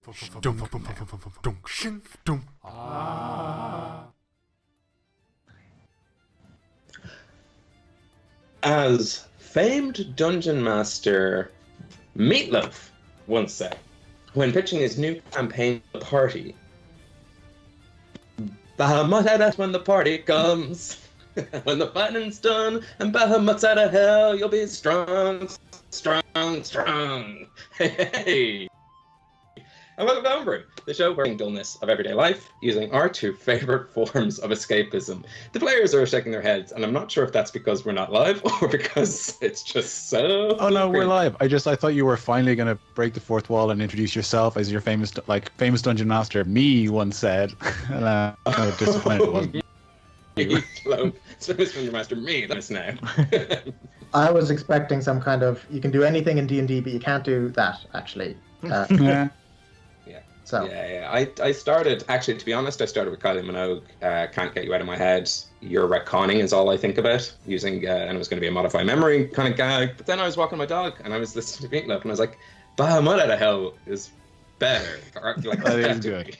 As famed dungeon master Meatloaf once said, when pitching his new campaign to the party, Bahamut at us when the party comes. When the fighting's done and Bahamut's out of hell, you'll be strong, strong, strong. Hey! And welcome to Homebrew, the show where we dullness of everyday life using our two favourite forms of escapism. The players are shaking their heads, and I'm not sure if that's because we're not live or because it's just so... Oh no, we're live. I thought you were finally going to break the fourth wall and introduce yourself as your famous dungeon master. Me once said, and I'm disappointed it wasn't. Hello, famous dungeon master me. That's now. I was expecting some kind of you can do anything in D&D, but you can't do that actually. Yeah. So I started, actually, to be honest, I started with Kylie Minogue, Can't Get You Out of My Head. Your retconning is all I think about, using, and it was going to be a modified memory kind of gag. But then I was walking my dog, and I was listening to Meatloaf, and I was like, Bahamut out of Hell is better. Like, That is good.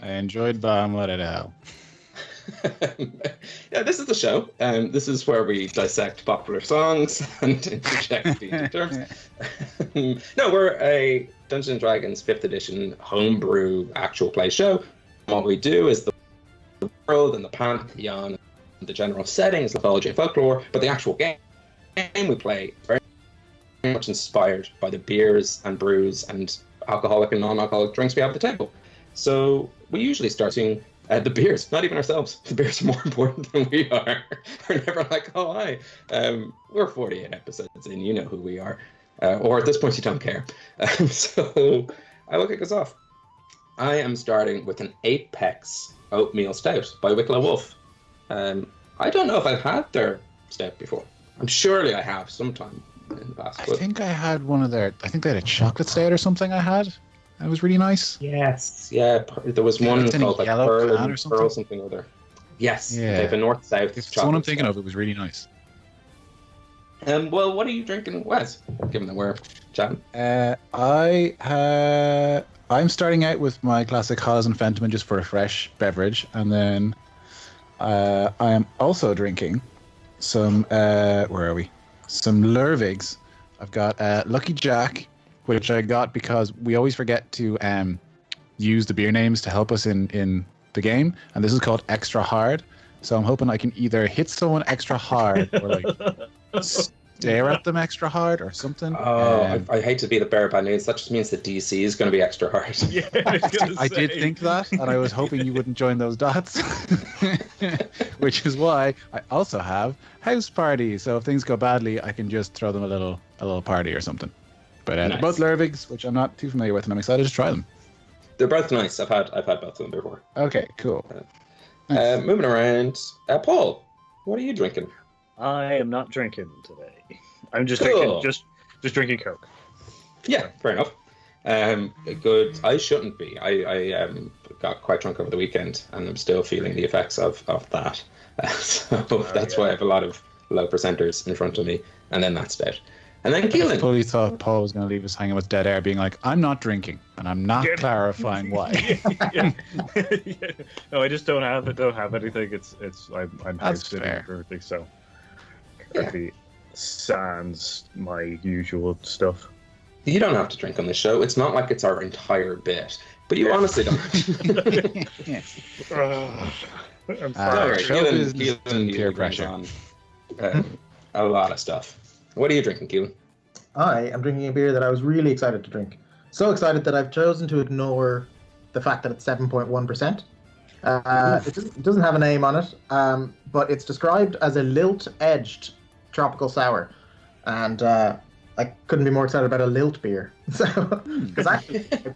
I enjoyed Bahamut at Hell. Yeah, this is the show. This is where we dissect popular songs and interject the terms. No, we're a Dungeons & Dragons 5th edition homebrew actual play show. What we do is the world and the pantheon, the general settings, mythology and folklore, but the actual game we play is very much inspired by the beers and brews and alcoholic and non-alcoholic drinks we have at the table. So we usually start seeing the beers, not even ourselves. The beers are more important than we are. We're never like, oh, hi. We're 48 episodes in, you know who we are. Or at this point, you don't care. So I will kick us off. I am starting with an Apex Oatmeal Stout by Wicklow Wolf. I don't know if I've had their stout before. Surely I have sometime in the past. I think I had one of their, I think they had a chocolate stout or something I had. That was really nice. Yes, yeah. There was one called like Pearl something or other. Yes, yeah. They have a north-south. It's the one I'm thinking of. It was really nice. Well, what are you drinking, Wes? Given that we're chatting. I'm starting out with my classic Haas and Fenton just for a fresh beverage, and then I am also drinking some. Where are we? Some Lervigs. I've got Lucky Jack, which I got because we always forget to use the beer names to help us in the game, and this is called Extra Hard. So I'm hoping I can either hit someone extra hard or like stare at them extra hard or something. Oh, I hate to be the bearer of bad news. That just means that DC is going to be extra hard. Yeah, I did think that, and I was hoping you wouldn't join those dots. Which is why I also have House Party. So if things go badly, I can just throw them a little party or something. But Nice. they're both Lervigs, which I'm not too familiar with, and I'm excited to try them. They're both nice. I've had both of them before. Okay, cool. Moving around, Paul, what are you drinking? I am not drinking today. I'm just Cool. drinking just drinking Coke. Yeah, fair enough. Good. I shouldn't be. I got quite drunk over the weekend, and I'm still feeling the effects of that. So that's why I have a lot of low percenters in front of me, and then that's it. And then I Keelan. fully thought Paul was going to leave us hanging with dead air, being like, I'm not drinking, and I'm not clarifying why. Yeah. No, I just don't have anything. I'm That's house sitting fair. and everything, so Yeah. coffee sans my usual stuff. You don't have to drink on this show. It's not like it's our entire bit. But you honestly don't. I'm Sorry, show business and peer pressure. on a lot of stuff. What are you drinking, Keelan? I am drinking a beer that I was really excited to drink. So excited that I've chosen to ignore the fact that it's 7.1%. It doesn't have a name on it, but it's described as a lilt-edged tropical sour. And I couldn't be more excited about a lilt beer. So, because I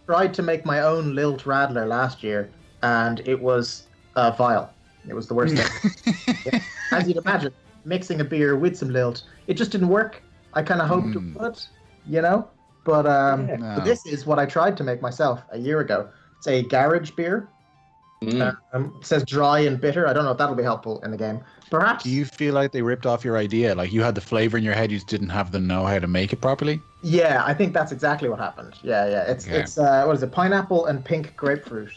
tried to make my own lilt radler last year, and it was vile. It was the worst thing. Yeah. As you'd imagine, mixing a beer with some lilt, it just didn't work. I kind of hoped it would, you know? But No. this is what I tried to make myself a year ago. It's a garage beer. It says dry and bitter. I don't know if that'll be helpful in the game. Perhaps. Do you feel like they ripped off your idea? Like you had the flavor in your head, you just didn't have the know-how to make it properly? Yeah, I think that's exactly what happened. Yeah. It's what is it? Pineapple and pink grapefruit.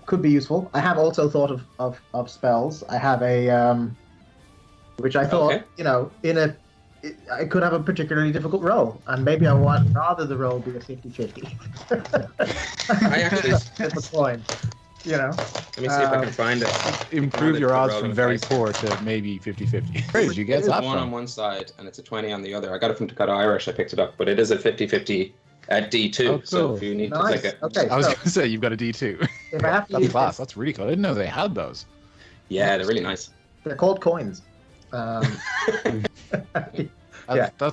Could be useful. I have also thought of spells. I have a which I thought, I could have a particularly difficult roll, and maybe I want rather the roll be a 50-50. I actually That's the point, Let me see if I can find it. Improve your odds from very poor to maybe 50-50. Where did you get that one from? on one side, and it's a 20 on the other. I got it from Dakota Irish. I picked it up, but it is a 50-50 at D2. Oh, cool. So if you need to take it, Okay, I was going to say you've got a D2. if I have to That's use class. this, That's really cool. I didn't know they had those. yeah, they're really nice. they're called coins. That's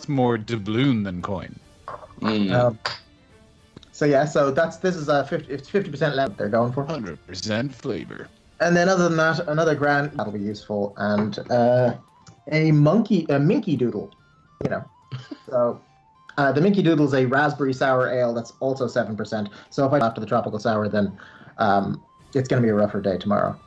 more doubloon than coin. So this is it's 50% left they're going for. 100% flavor. And then other than that, another grand that'll be useful, and a minky doodle, So the minky doodle is a raspberry sour ale that's also 7%. So if I after the tropical sour, then it's going to be a rougher day tomorrow.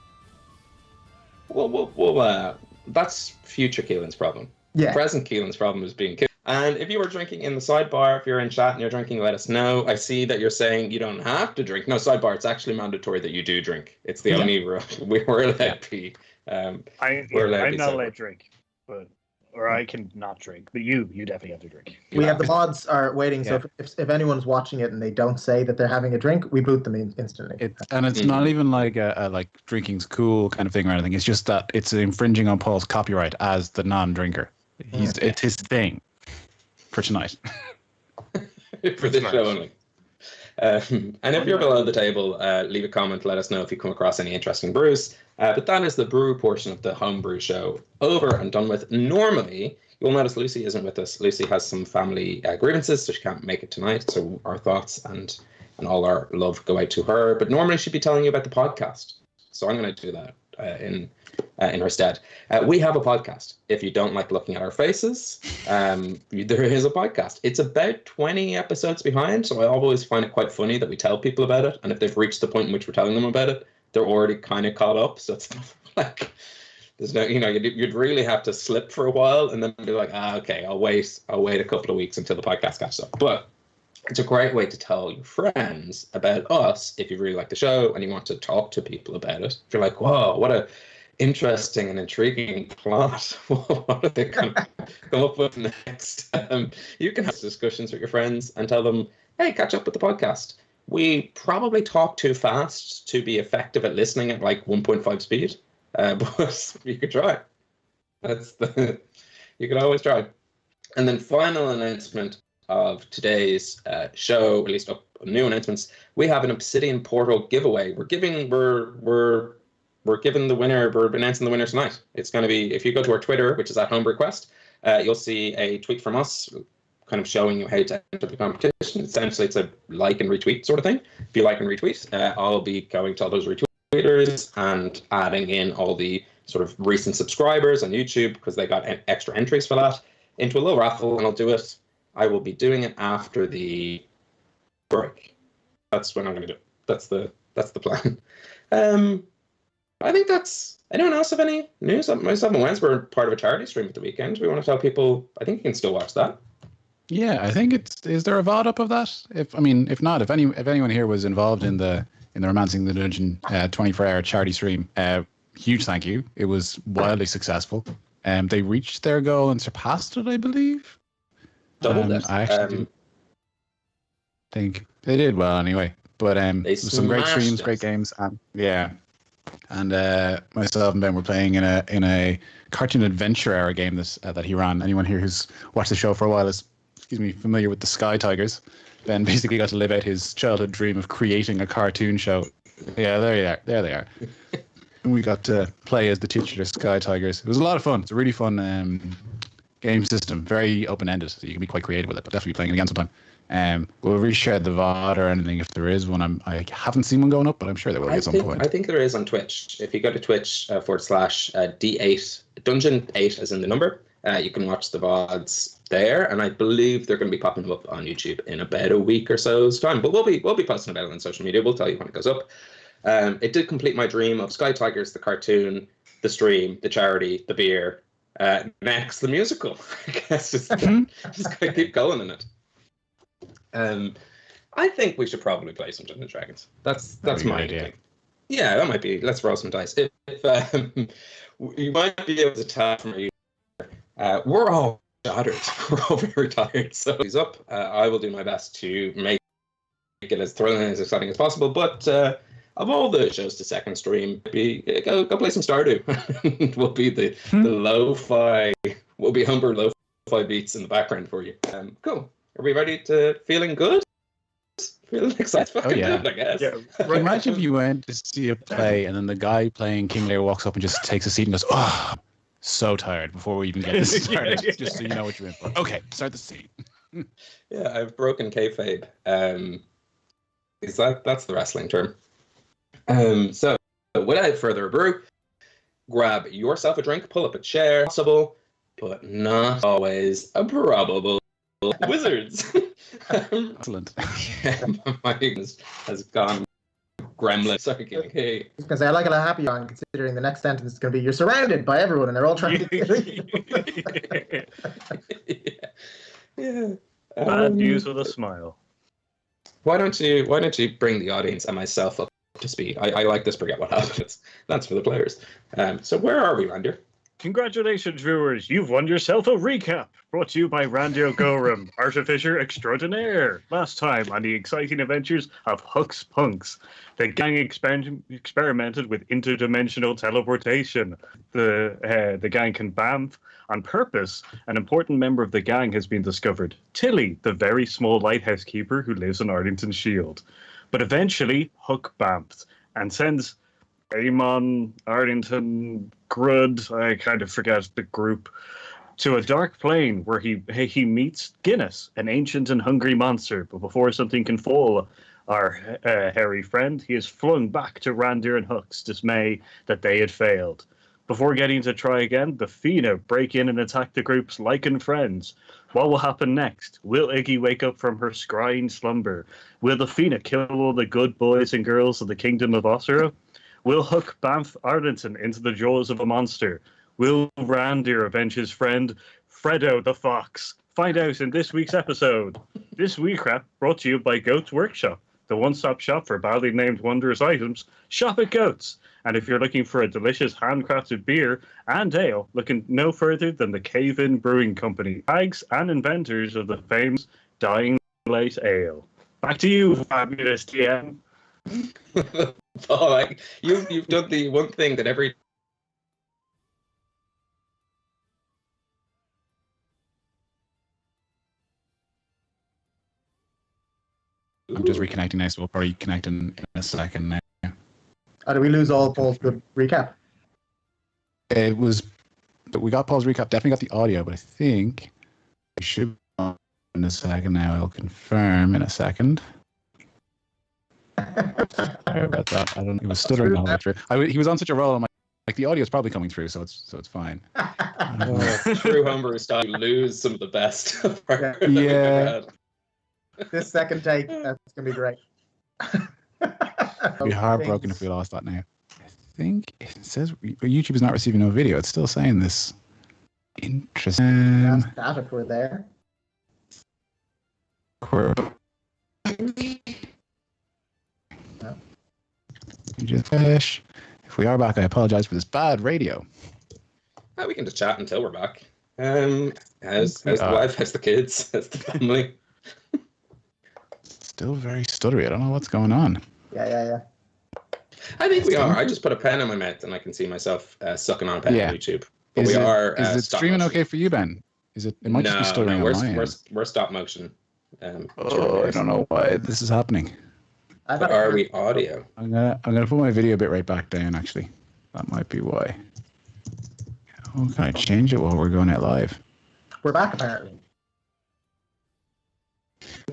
Well, that's future Keelan's problem. Yeah. Present Keelan's problem is being killed. And if you are drinking in the sidebar, if you're in chat and you're drinking, let us know. I see that you're saying you don't have to drink. No, sidebar, it's actually mandatory that you do drink. It's the only rule. We're allowed to be. I'm not allowed to drink, or I can not drink. But you definitely have to drink. We have the mods are waiting, so if anyone's watching it and they don't say that they're having a drink, we boot them instantly. It's not even like a like drinking's cool kind of thing or anything. It's just that it's infringing on Paul's copyright as the non-drinker. It's his thing for tonight. For this show only. And if you're below the table, leave a comment. Let us know if you come across any interesting brews. But that is the brew portion of the Homebrew show over and done with. Normally, you'll notice Lucy isn't with us. Lucy has some family grievances, so she can't make it tonight. So our thoughts and all our love go out to her. But normally she'd be telling you about the podcast. So I'm going to do that in her stead. We have a podcast. If you don't like looking at our faces, there is a podcast. It's about 20 episodes behind, so I always find it quite funny that we tell people about it, and if they've reached the point in which we're telling them about it, they're already kind of caught up. So it's not like there's no, you'd really have to slip for a while and then be like, okay, I'll wait a couple of weeks until the podcast catches up. But it's a great way to tell your friends about us if you really like the show and you want to talk to people about it. If you're like, whoa, what a interesting and intriguing plot. What are they going to come up with next? You can have discussions with your friends and tell them, hey, catch up with the podcast. We probably talk too fast to be effective at listening at like 1.5 speed, but you could try. You could always try. And then final announcement of today's show, at least new announcements. We have an Obsidian Portal giveaway. We're announcing the winner tonight. It's going to be, if you go to our Twitter, which is at HomebrewQuest, you'll see a tweet from us kind of showing you how to enter the competition. Essentially, it's a like and retweet sort of thing. If you like and retweet, I'll be going to all those retweeters and adding in all the sort of recent subscribers on YouTube, because they got extra entries for that, into a little raffle, and I'll do it. I will be doing it after the break. That's when I'm going to do it. That's the plan. I think that's... Anyone else have any news? Myself and Wes were part of a charity stream at the weekend. We want to tell people... I think you can still watch that. Yeah, I think it's... Is there a VOD up of that? If not, if anyone here was involved in the Romancing the Dungeon 24-hour charity stream, huge thank you. It was wildly successful. They reached their goal and surpassed it, I believe. Doubled it. I actually didn't think they did well anyway. But some great streams, great games, and myself and Ben were playing in a cartoon adventure hour game that he ran. Anyone here who's watched the show for a while is familiar with the Sky Tigers. Ben basically got to live out his childhood dream of creating a cartoon show. Yeah, there they are. And we got to play as the titular Sky Tigers. It was a lot of fun. It's a really fun game system, very open-ended, so you can be quite creative with it. But definitely playing it again sometime. We'll reshare the VOD or anything if there is one. I haven't seen one going up, but I'm sure there will be at some point. I think there is on Twitch. If you go to Twitch /D8, Dungeon 8 as in the number, You can watch the VODs there, and I believe they're going to be popping up on YouTube in about a week or so's time. But we'll be posting about it on social media. We'll tell you when it goes up. It did complete my dream of Sky Tigers, the cartoon, the stream, the charity, the beer. Next, the musical. I guess just gotta keep going in it. I think we should probably play some Dungeons & Dragons. That's my idea. Thing. Yeah, that might be. Let's roll some dice. If you might be able to tell from you, we're all shattered. We're all very tired. So he's up. I will do my best to make it as thrilling and as exciting as possible. But of all the shows to second stream, go play some Stardew. We'll be the lo-fi. We'll be Humber lo-fi beats in the background for you. Cool. Are we ready to feeling good? Feeling excited? Oh yeah. Good, I guess. Yeah. Right. Imagine if you went to see a play and then the guy playing King Lear walks up and just takes a seat and goes, "Oh, so tired," before we even get this started. Just so you know what you're in for. Okay, start the scene. Yeah, I've broken kayfabe. That's the wrestling term. So without further ado, grab yourself a drink, pull up a chair, possible, but not always a probable. Wizards. Excellent. Yeah, my goodness has gone gremlin. Sorry, hey. Because I like it a happy on, considering the next sentence is going to be, "You're surrounded by everyone and they're all trying to." Yeah. Bad news with a smile. Why don't you bring the audience and myself up to speed? I like this. Forget what happens. That's for the players. So where are we, Randir? Congratulations, viewers! You've won yourself a recap, brought to you by Randir Gorham, artificer extraordinaire. Last time on the exciting adventures of Huck's Punks, the gang experimented with interdimensional teleportation. The gang can bamf on purpose. An important member of the gang has been discovered, Tilly, the very small lighthouse keeper who lives in Arlington Shield. But eventually, Huck bamfs and sends Amon, Arlington, Grud, I kind of forget the group, to a dark plane where he meets Guinness, an ancient and hungry monster. But before something can fall our hairy friend, he is flung back to Randir and Huck's dismay that they had failed. Before getting to try again, the Fianna break in and attack the group's lichened friends. What will happen next? Will Iggy wake up from her scrying slumber? Will the Fianna kill all the good boys and girls of the Kingdom of Ossory? Will Huck bamf Arlington into the jaws of a monster? Will Randir avenge his friend Fredo the Fox? Find out in this week's episode. This recap brought to you by Goat's Workshop, the one-stop shop for badly named wondrous items. Shop at Goat's. And if you're looking for a delicious handcrafted beer and ale, look no further than the Cave-In Brewing Company, hags and inventors of the famous Dying Light Ale. Back to you, fabulous DM. Paul, you've done the one thing that every I'm just reconnecting now, so we'll probably connect in a second now. Did we lose all Paul's good recap? It was, but we got Paul's recap. Definitely got the audio, but I think we should be on in a second now. I'll confirm in a second. Sorry about that. I don't know. He was stuttering all the way through. He was on such a roll. I'm like the audio is probably coming through, so it's fine. True homebrew style, you lose some of the best. Yeah. This second take, that's gonna be great. It'd be heartbroken if we lost that now. I think it says YouTube is not receiving no video. It's still saying this. Interesting. Static, we're there. If we are back, I apologize for this bad radio. We can just chat until we're back. How's the wife? How's the kids? How's the family? Still very stuttery. I don't know what's going on. Yeah. I think we are. I just put a pen in my mouth and I can see myself sucking on a pen on YouTube. But is it streaming okay for you, Ben? Is it? It might just be stuttering on my end. We're stop motion. I don't know why this is happening. But are we audio? I'm gonna put my video bit right back down. Actually, that might be why. Oh, can I change it while we're going out live? We're back apparently.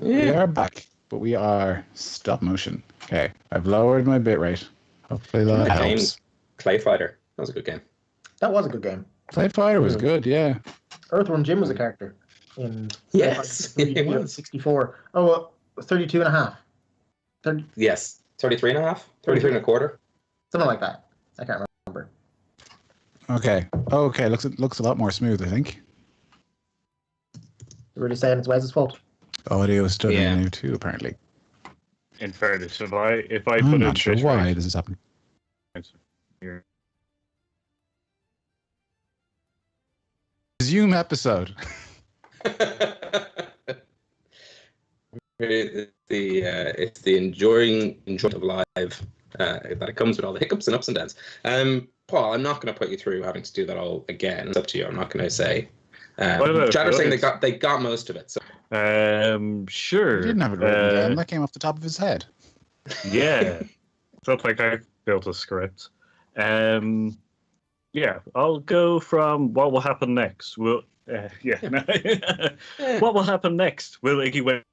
Yeah. We are back, but we are stop motion. Okay, I've lowered my bitrate. Hopefully that helps. Clay Fighter. That was a good game. That was a good game. Clay Fighter was good, yeah. Earthworm Jim was a character in Yes, it was. 64. Oh, well, 32 and a half. 30, Yes, 33 and a half, 33 and a quarter. something like that. I can't remember. Okay. Okay. Looks a lot more smooth, I think. You're really saying it's Wes's fault? Audio is stuttering Yeah. now too, apparently. In fairness, if I put I'm in not sure bit why rate this is happening. here, Resume episode. It's the enjoyment of live that it comes with all the hiccups and ups and downs. Paul, I'm not going to put you through having to do that all again. It's up to you. I'm not going to say. Chatter's saying they got most of it. So. sure. He didn't have it written down. That came off the top of his head. Yeah, felt like I built a script. Yeah, I'll go from what will happen next. What will happen next? Will Iggy wake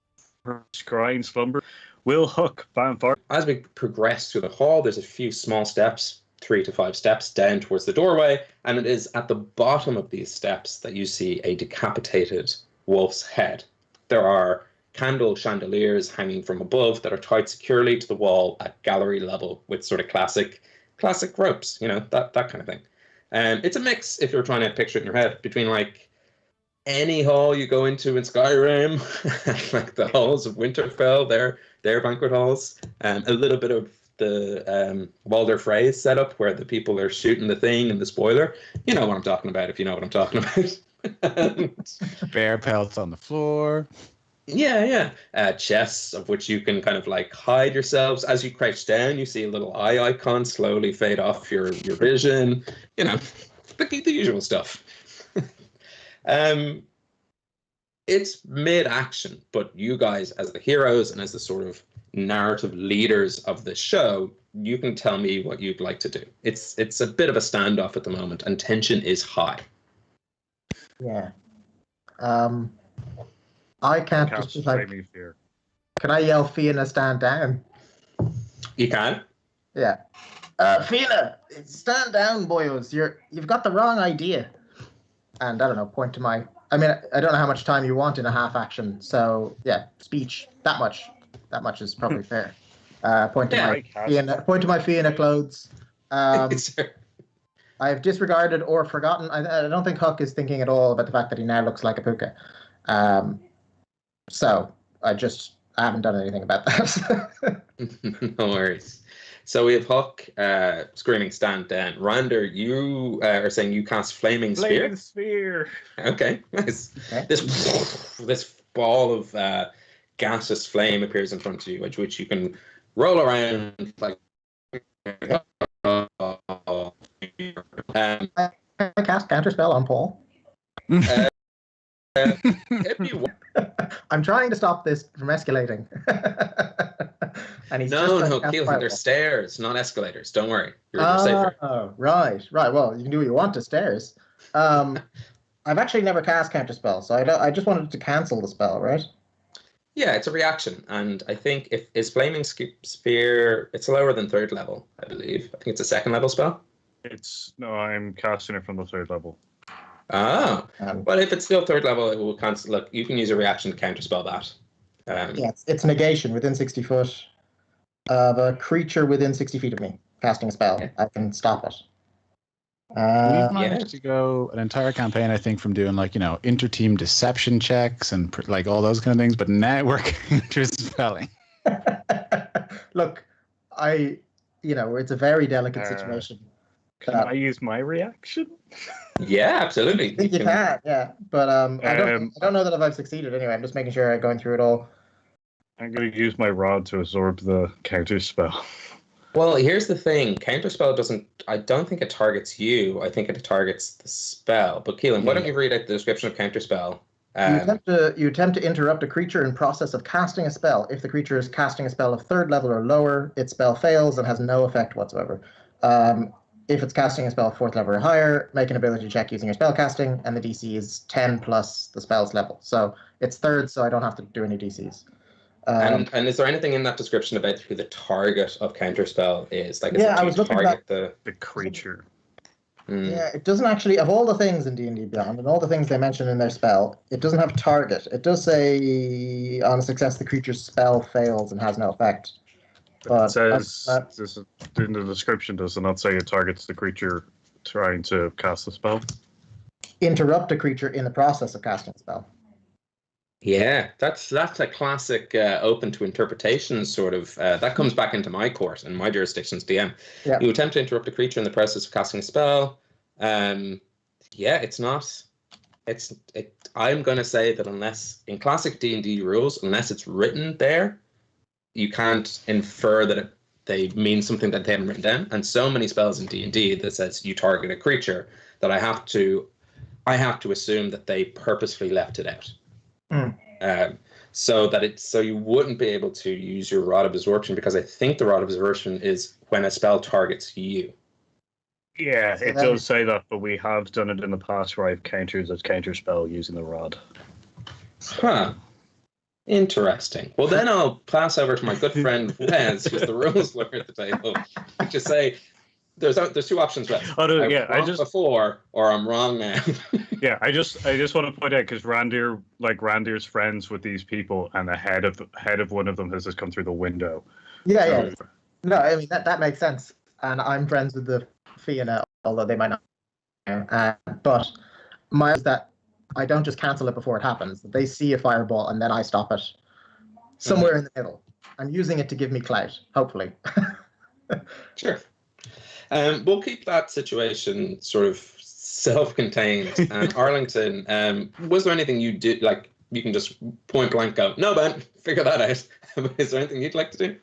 scrying slumber? Will Huck fanfare? As we progress through the hall, there's a few small steps, 3 to 5 steps down towards the doorway, and it is at the bottom of these steps that you see a decapitated wolf's head. There are candle chandeliers hanging from above that are tied securely to the wall at gallery level with sort of classic ropes, that kind of thing. It's a mix, if you're trying to picture it in your head, between like any hall you go into in Skyrim, like the halls of Winterfell, their banquet halls, a little bit of the Walder Frey's setup where the people are shooting the thing and the spoiler. You know what I'm talking about if you know what I'm talking about. Bear pelts on the floor. Yeah. Chests of which you can kind of like hide yourselves. As you crouch down, you see a little eye icon slowly fade off your vision. The usual stuff. It's mid-action, but you guys, as the heroes and as the sort of narrative leaders of the show, you can tell me what you'd like to do. It's a bit of a standoff at the moment, and tension is high. Yeah. I can't just like. Fear. Can I yell Fianna stand down? You can. Yeah. Fianna, stand down, boyos. You've got the wrong idea. And I don't know, point to my. I mean, I don't know how much time you want in a half action. So yeah, speech. That much is probably fair. Point to my Fianna clothes. I have disregarded or forgotten. I don't think Huck is thinking at all about the fact that he now looks like a puka. So I haven't done anything about that. No worries. So we have Huck screaming stand down. Rander, you are saying you cast Flaming Spear? Flaming Spear. Okay, nice. Okay. This ball of gaseous flame appears in front of you, which you can roll around like... Can I cast Counterspell on Paul? If you want. I'm trying to stop this from escalating. And he's Keelan, they're stairs, not escalators. Don't worry. You're safer. Oh, right. Well, you can do what you want to stairs. I've actually never cast Counterspell, so I just wanted to cancel the spell, right? Yeah, it's a reaction, and I think is Flaming Spear, it's lower than 3rd level, I believe. I think it's a 2nd level spell. I'm casting it from the 3rd level. Ah, but if it's still 3rd level, it will cancel. Look, you can use a reaction to counterspell that. Yeah, it's negation within 60 foot of a creature within 60 feet of me casting a spell. Okay. I can stop it. We've managed to go an entire campaign, I think, from doing inter-team deception checks and like all those kind of things, but now we're counterspelling. Look, it's a very delicate situation. Can I use my reaction? Yeah, absolutely. I think you can, yeah. But I don't know that I've succeeded anyway. I'm just making sure I'm going through it all. I'm going to use my rod to absorb the counter spell. Well, here's the thing. Counterspell I don't think it targets you. I think it targets the spell. But Keelan, why don't you read out the description of Counterspell? You attempt to interrupt a creature in process of casting a spell. If the creature is casting a spell of 3rd level or lower, its spell fails and has no effect whatsoever. If it's casting a spell of 4th level or higher, make an ability check using your spell casting, and the DC is 10 plus the spell's level. So it's 3rd, so I don't have to do any DCs. And is there anything in that description about who the target of Counterspell is? Like, I was looking at the creature. Yeah, it doesn't actually, of all the things in D&D Beyond and all the things they mention in their spell, it doesn't have target. It does say on a success the creature's spell fails and has no effect. But It says this is, in the description, does it not say it targets the creature trying to cast a spell? interrupt a creature in the process of casting a spell. Yeah, that's a classic open to interpretation sort of. That comes back into my court and my jurisdiction's DM. Yeah. You attempt to interrupt a creature in the process of casting a spell. Yeah, it's not. I'm going to say that unless in classic D&D rules, unless it's written there, you can't infer that they mean something that they haven't written down. And so many spells in D&D that says you target a creature that I have to assume that they purposefully left it out. So you wouldn't be able to use your Rod of Absorption, because I think the Rod of Absorption is when a spell targets you. Yeah, it does say that, but we have done it in the past where I've countered a counter spell using the rod. Huh. Interesting. Well, then I'll pass over to my good friend Wes, who's the rules lawyer at the table, to say there's two options, Wes. Oh no, I was wrong before, or I'm wrong now. Yeah, I just want to point out, because Randir's friends with these people, and the head of one of them has just come through the window. Yeah. No, I mean that makes sense. And I'm friends with the Fianna, although they might not know. But my is that I don't just cancel it before it happens. They see a fireball and then I stop it somewhere in the middle. I'm using it to give me clout, hopefully. Sure. We'll keep that situation sort of self-contained. Arlington, was there anything you did, like, you can just point blank go, no, Ben, figure that out. Is there anything you'd like to do?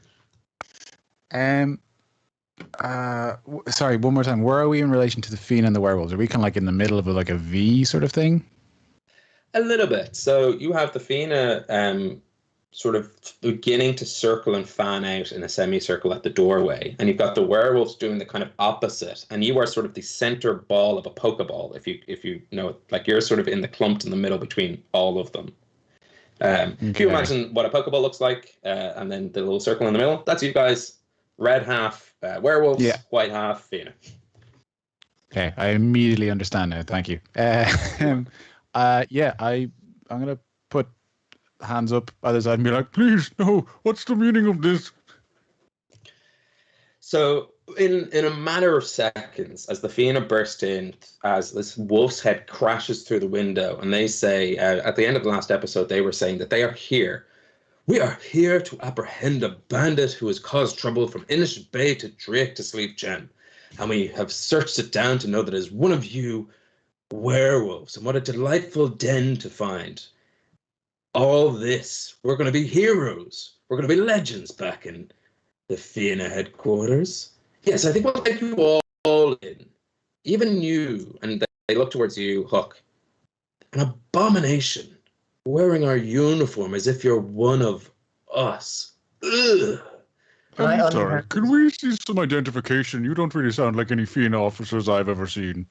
Sorry, one more time. Where are we in relation to the Fianna and the werewolves? Are we kind of like in the middle of a V sort of thing? A little bit. So you have the Fianna sort of beginning to circle and fan out in a semicircle at the doorway, and you've got the werewolves doing the kind of opposite, and you are sort of the center ball of a pokeball, if you know it. Like, you're sort of in the clumped in the middle between all of them. If you imagine what a pokeball looks like, and then the little circle in the middle, that's you guys. Red half werewolves, white half Fianna. Okay, I immediately understand now. Thank you. I'm gonna put hands up either side and be like, please, no, what's the meaning of this? So in a matter of seconds, as the Fianna burst in, as this wolf's head crashes through the window, and they say, at the end of the last episode, they were saying that they are here. We are here to apprehend a bandit who has caused trouble from Inish Bay to Drake to Sleep Gem. And we have searched it down to know that it is one of you werewolves. And what a delightful den to find. All this, we're going to be heroes. We're going to be legends back in the Fianna headquarters. Yes, I think we'll take you all in. Even you. And they look towards you, Huck. An abomination. Wearing our uniform as if you're one of us. Ugh. I'm sorry, can we see some identification? You don't really sound like any Fianna officers I've ever seen.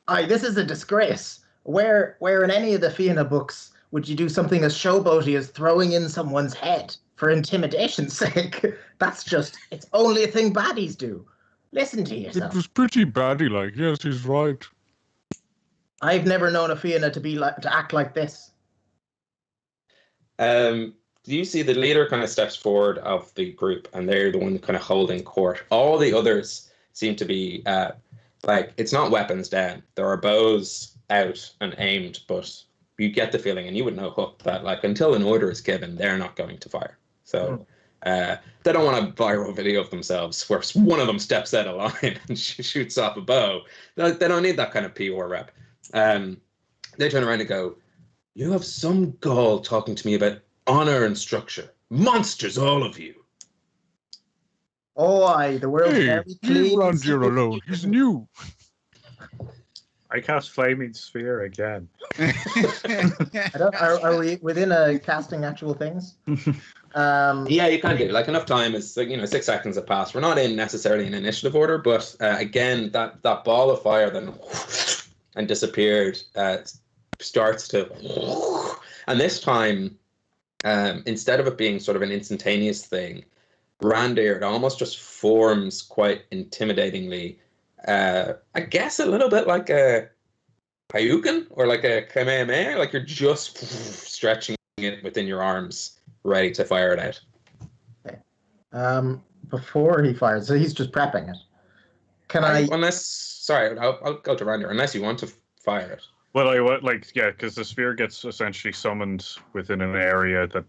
Aye, this is a disgrace. Where in any of the Fianna books would you do something as showboaty as throwing in someone's head for intimidation's sake? It's only a thing baddies do. Listen to yourself. It was pretty baddie-like, yes, he's right. I've never known a Fianna to act like this. Do you see the leader kind of steps forward of the group, and they're the one kind of holding court. All the others seem to be it's not weapons down. There are bows out and aimed, but you get the feeling, and you would know, Huck, that until an order is given, they're not going to fire. So they don't want a viral video of themselves where one of them steps out of line and shoots off a bow. They don't need that kind of PR rep. They turn around and go, you have some gall talking to me about honor and structure. Monsters, all of you. Oh, aye, the world's very clean. Leave Randir alone. He's new. I cast Flaming Sphere again. Are we within casting actual things? Yeah, you can do. Enough time is 6 seconds have passed. We're not in necessarily in initiative order, but again, that ball of fire then and disappeared starts to, and this time, instead of it being sort of an instantaneous thing, Randir, it almost just forms quite intimidatingly I guess a little bit like a Hayuken or like a Kamehameha, like you're just stretching it within your arms, ready to fire it out. Okay. Before he fires, so he's just prepping it. I'll go to Rander, unless you want to fire it. Well, because the sphere gets essentially summoned within an area that,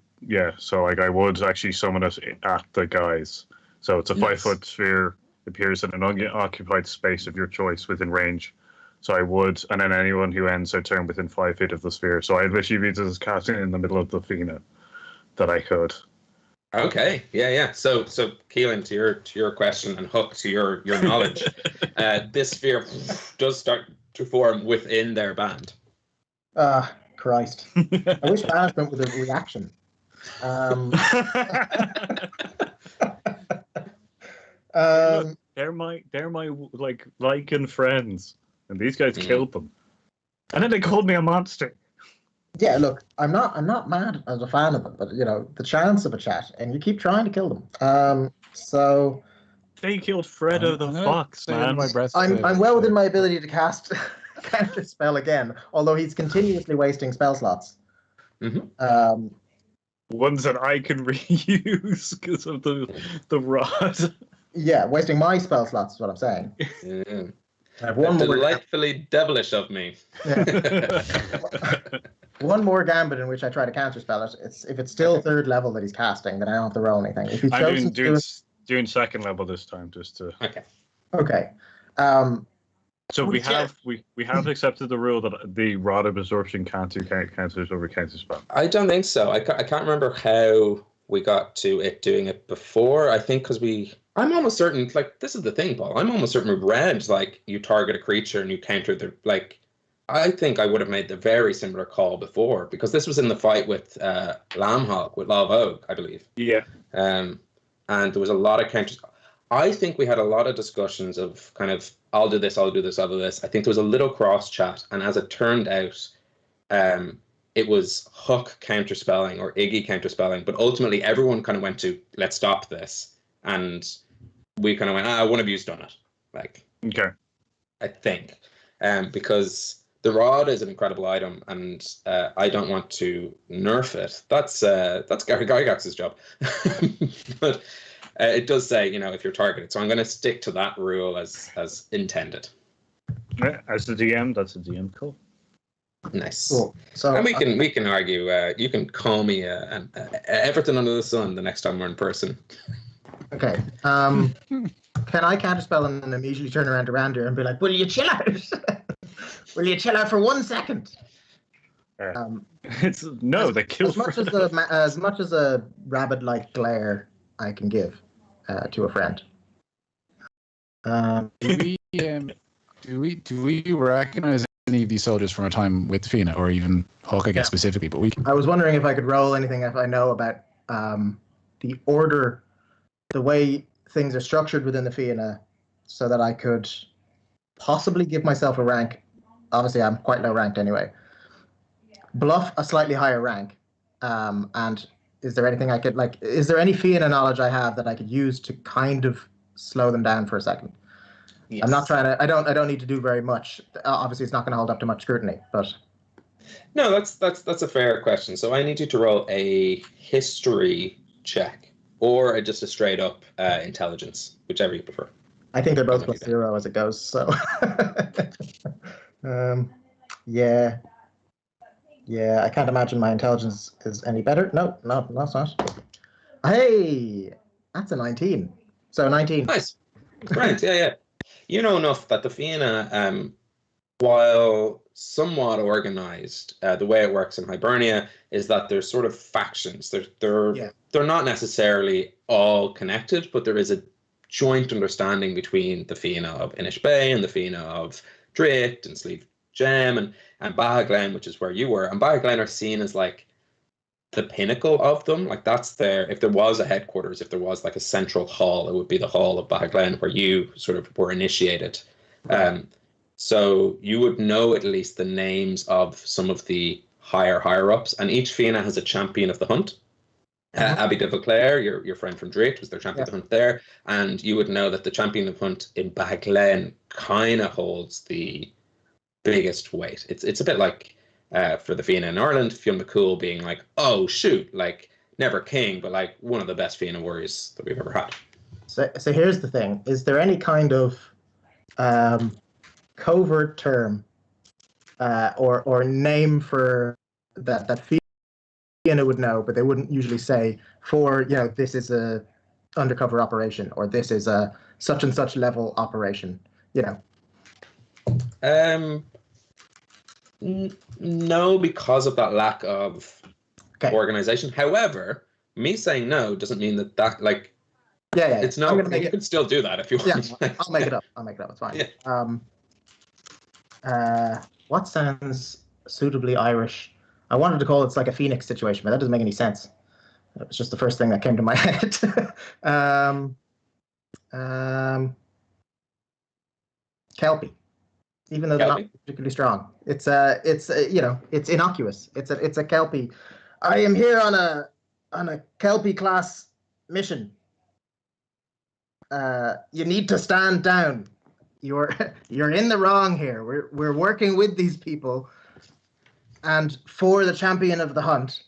so like I would actually summon it at the guys. So it's a 5-foot sphere, appears in an unoccupied space of your choice within range. So I would, and then anyone who ends their turn within 5 feet of the sphere. So I'd literally be just casting it in the middle of the Fianna that I could. Okay, yeah. So Keelan, to your question, and Huck, to your knowledge, this sphere does start to form within their band. Christ. I wish banishment was a reaction. They're my Lycan friends, and these guys killed them, and then they called me a monster. Yeah, look, I'm not mad as a fan of them, but the chance of a chat, and you keep trying to kill them. So they killed Freddo the fox, man. I'm well within my ability to cast counter spell again, although he's continuously wasting spell slots. Mm-hmm. Ones that I can reuse because of the rod. Yeah, wasting my spell slots is what I'm saying. Yeah. I have one more delightfully devilish of me. Yeah. One more gambit in which I try to counterspell it. If it's still third level that he's casting, then I don't have to roll anything. If he's I'm doing second level this time, just to. Okay. So we have accepted the rule that the rod of absorption can't do counters over counterspell. I don't think so. I can't remember how we got to it doing it before. I think because I'm almost certain, like, this is the thing, Paul. I'm almost certain we read, like, you target a creature and you counter the, like, I think I would have made the very similar call before, because this was in the fight with Lamhog, with Law Vogue, I believe. Yeah. And there was a lot of counters. I think we had a lot of discussions of kind of, I'll do this, I'll do this, I'll do this. I think there was a little cross chat, and as it turned out, it was Huck counterspelling or Iggy counterspelling, but ultimately everyone kind of went to, let's stop this. And we kind of went, one of you's done it. Like, okay. I think. Because the rod is an incredible item, and I don't want to nerf it. That's Gary Gygax's job. But it does say, if you're targeted. So I'm going to stick to that rule as intended. Yeah, as the DM, that's a DM call. Nice. Cool. So, and we can argue. You can call me everything under the sun the next time we're in person. Okay. Can I counterspell and then immediately turn around to Rander and be like, "Will you chill out? Will you chill out for 1 second?" They killed as much as a rabid-like glare I can give to a friend. Do we recognize any of these soldiers from a time with Fianna, or even Huck, I guess, specifically? But I was wondering if I could roll anything if I know about the order, the way things are structured within the Fianna, so that I could possibly give myself a rank. Obviously, I'm quite low ranked anyway. Bluff a slightly higher rank. And is there anything I could, like, is there any Fianna knowledge I have that I could use to kind of slow them down for a second? Yes. I'm not trying to, I don't need to do very much. Obviously, it's not going to hold up to much scrutiny, but. No, that's a fair question. So I need you to roll a history check or just a straight up intelligence, whichever you prefer. I think they're both +0 as it goes. So, yeah, I can't imagine my intelligence is any better. No, it's not. Hey, that's a 19. So 19. Nice. Right. Yeah. You know enough that the Fianna, while somewhat organized, the way it works in Hibernia is that there's sort of factions. They're not necessarily all connected, but there is a joint understanding between the Fianna of Inish Bay and the Fianna of Drift and Sleeve Gem and Bahaglen, which is where you were. And Bahaglen are seen as like the pinnacle of them. Like that's if there was a headquarters, if there was like a central hall, it would be the hall of Bahaglen where you sort of were initiated. So you would know at least the names of some of the higher ups, and each Fianna has a champion of the hunt. Abby de Vauclair, your friend from Drake, was their champion of the hunt there, and you would know that the champion of the hunt in Baglen kind of holds the biggest weight. It's a bit like for the Fianna in Ireland, Fionn McCool being like, oh shoot, like never king, but like one of the best Fianna warriors that we've ever had. So here's the thing: is there any kind of covert term or name for that Fianna would know, but they wouldn't usually say for, this is a undercover operation, or this is a such and such level operation, No, because of that lack of organization. However, me saying no doesn't mean that like it's no. You can still do that if you want. Yeah, I'll make it up. It's fine. Yeah. What sounds suitably Irish? I wanted to call it like a Phoenix situation, but that doesn't make any sense. It was just the first thing that came to my head. Kelpie, even though they're not particularly strong. It's innocuous. It's a Kelpie. I am here on a Kelpie class mission. You need to stand down. You're in the wrong here. We're working with these people, and for the champion of the hunt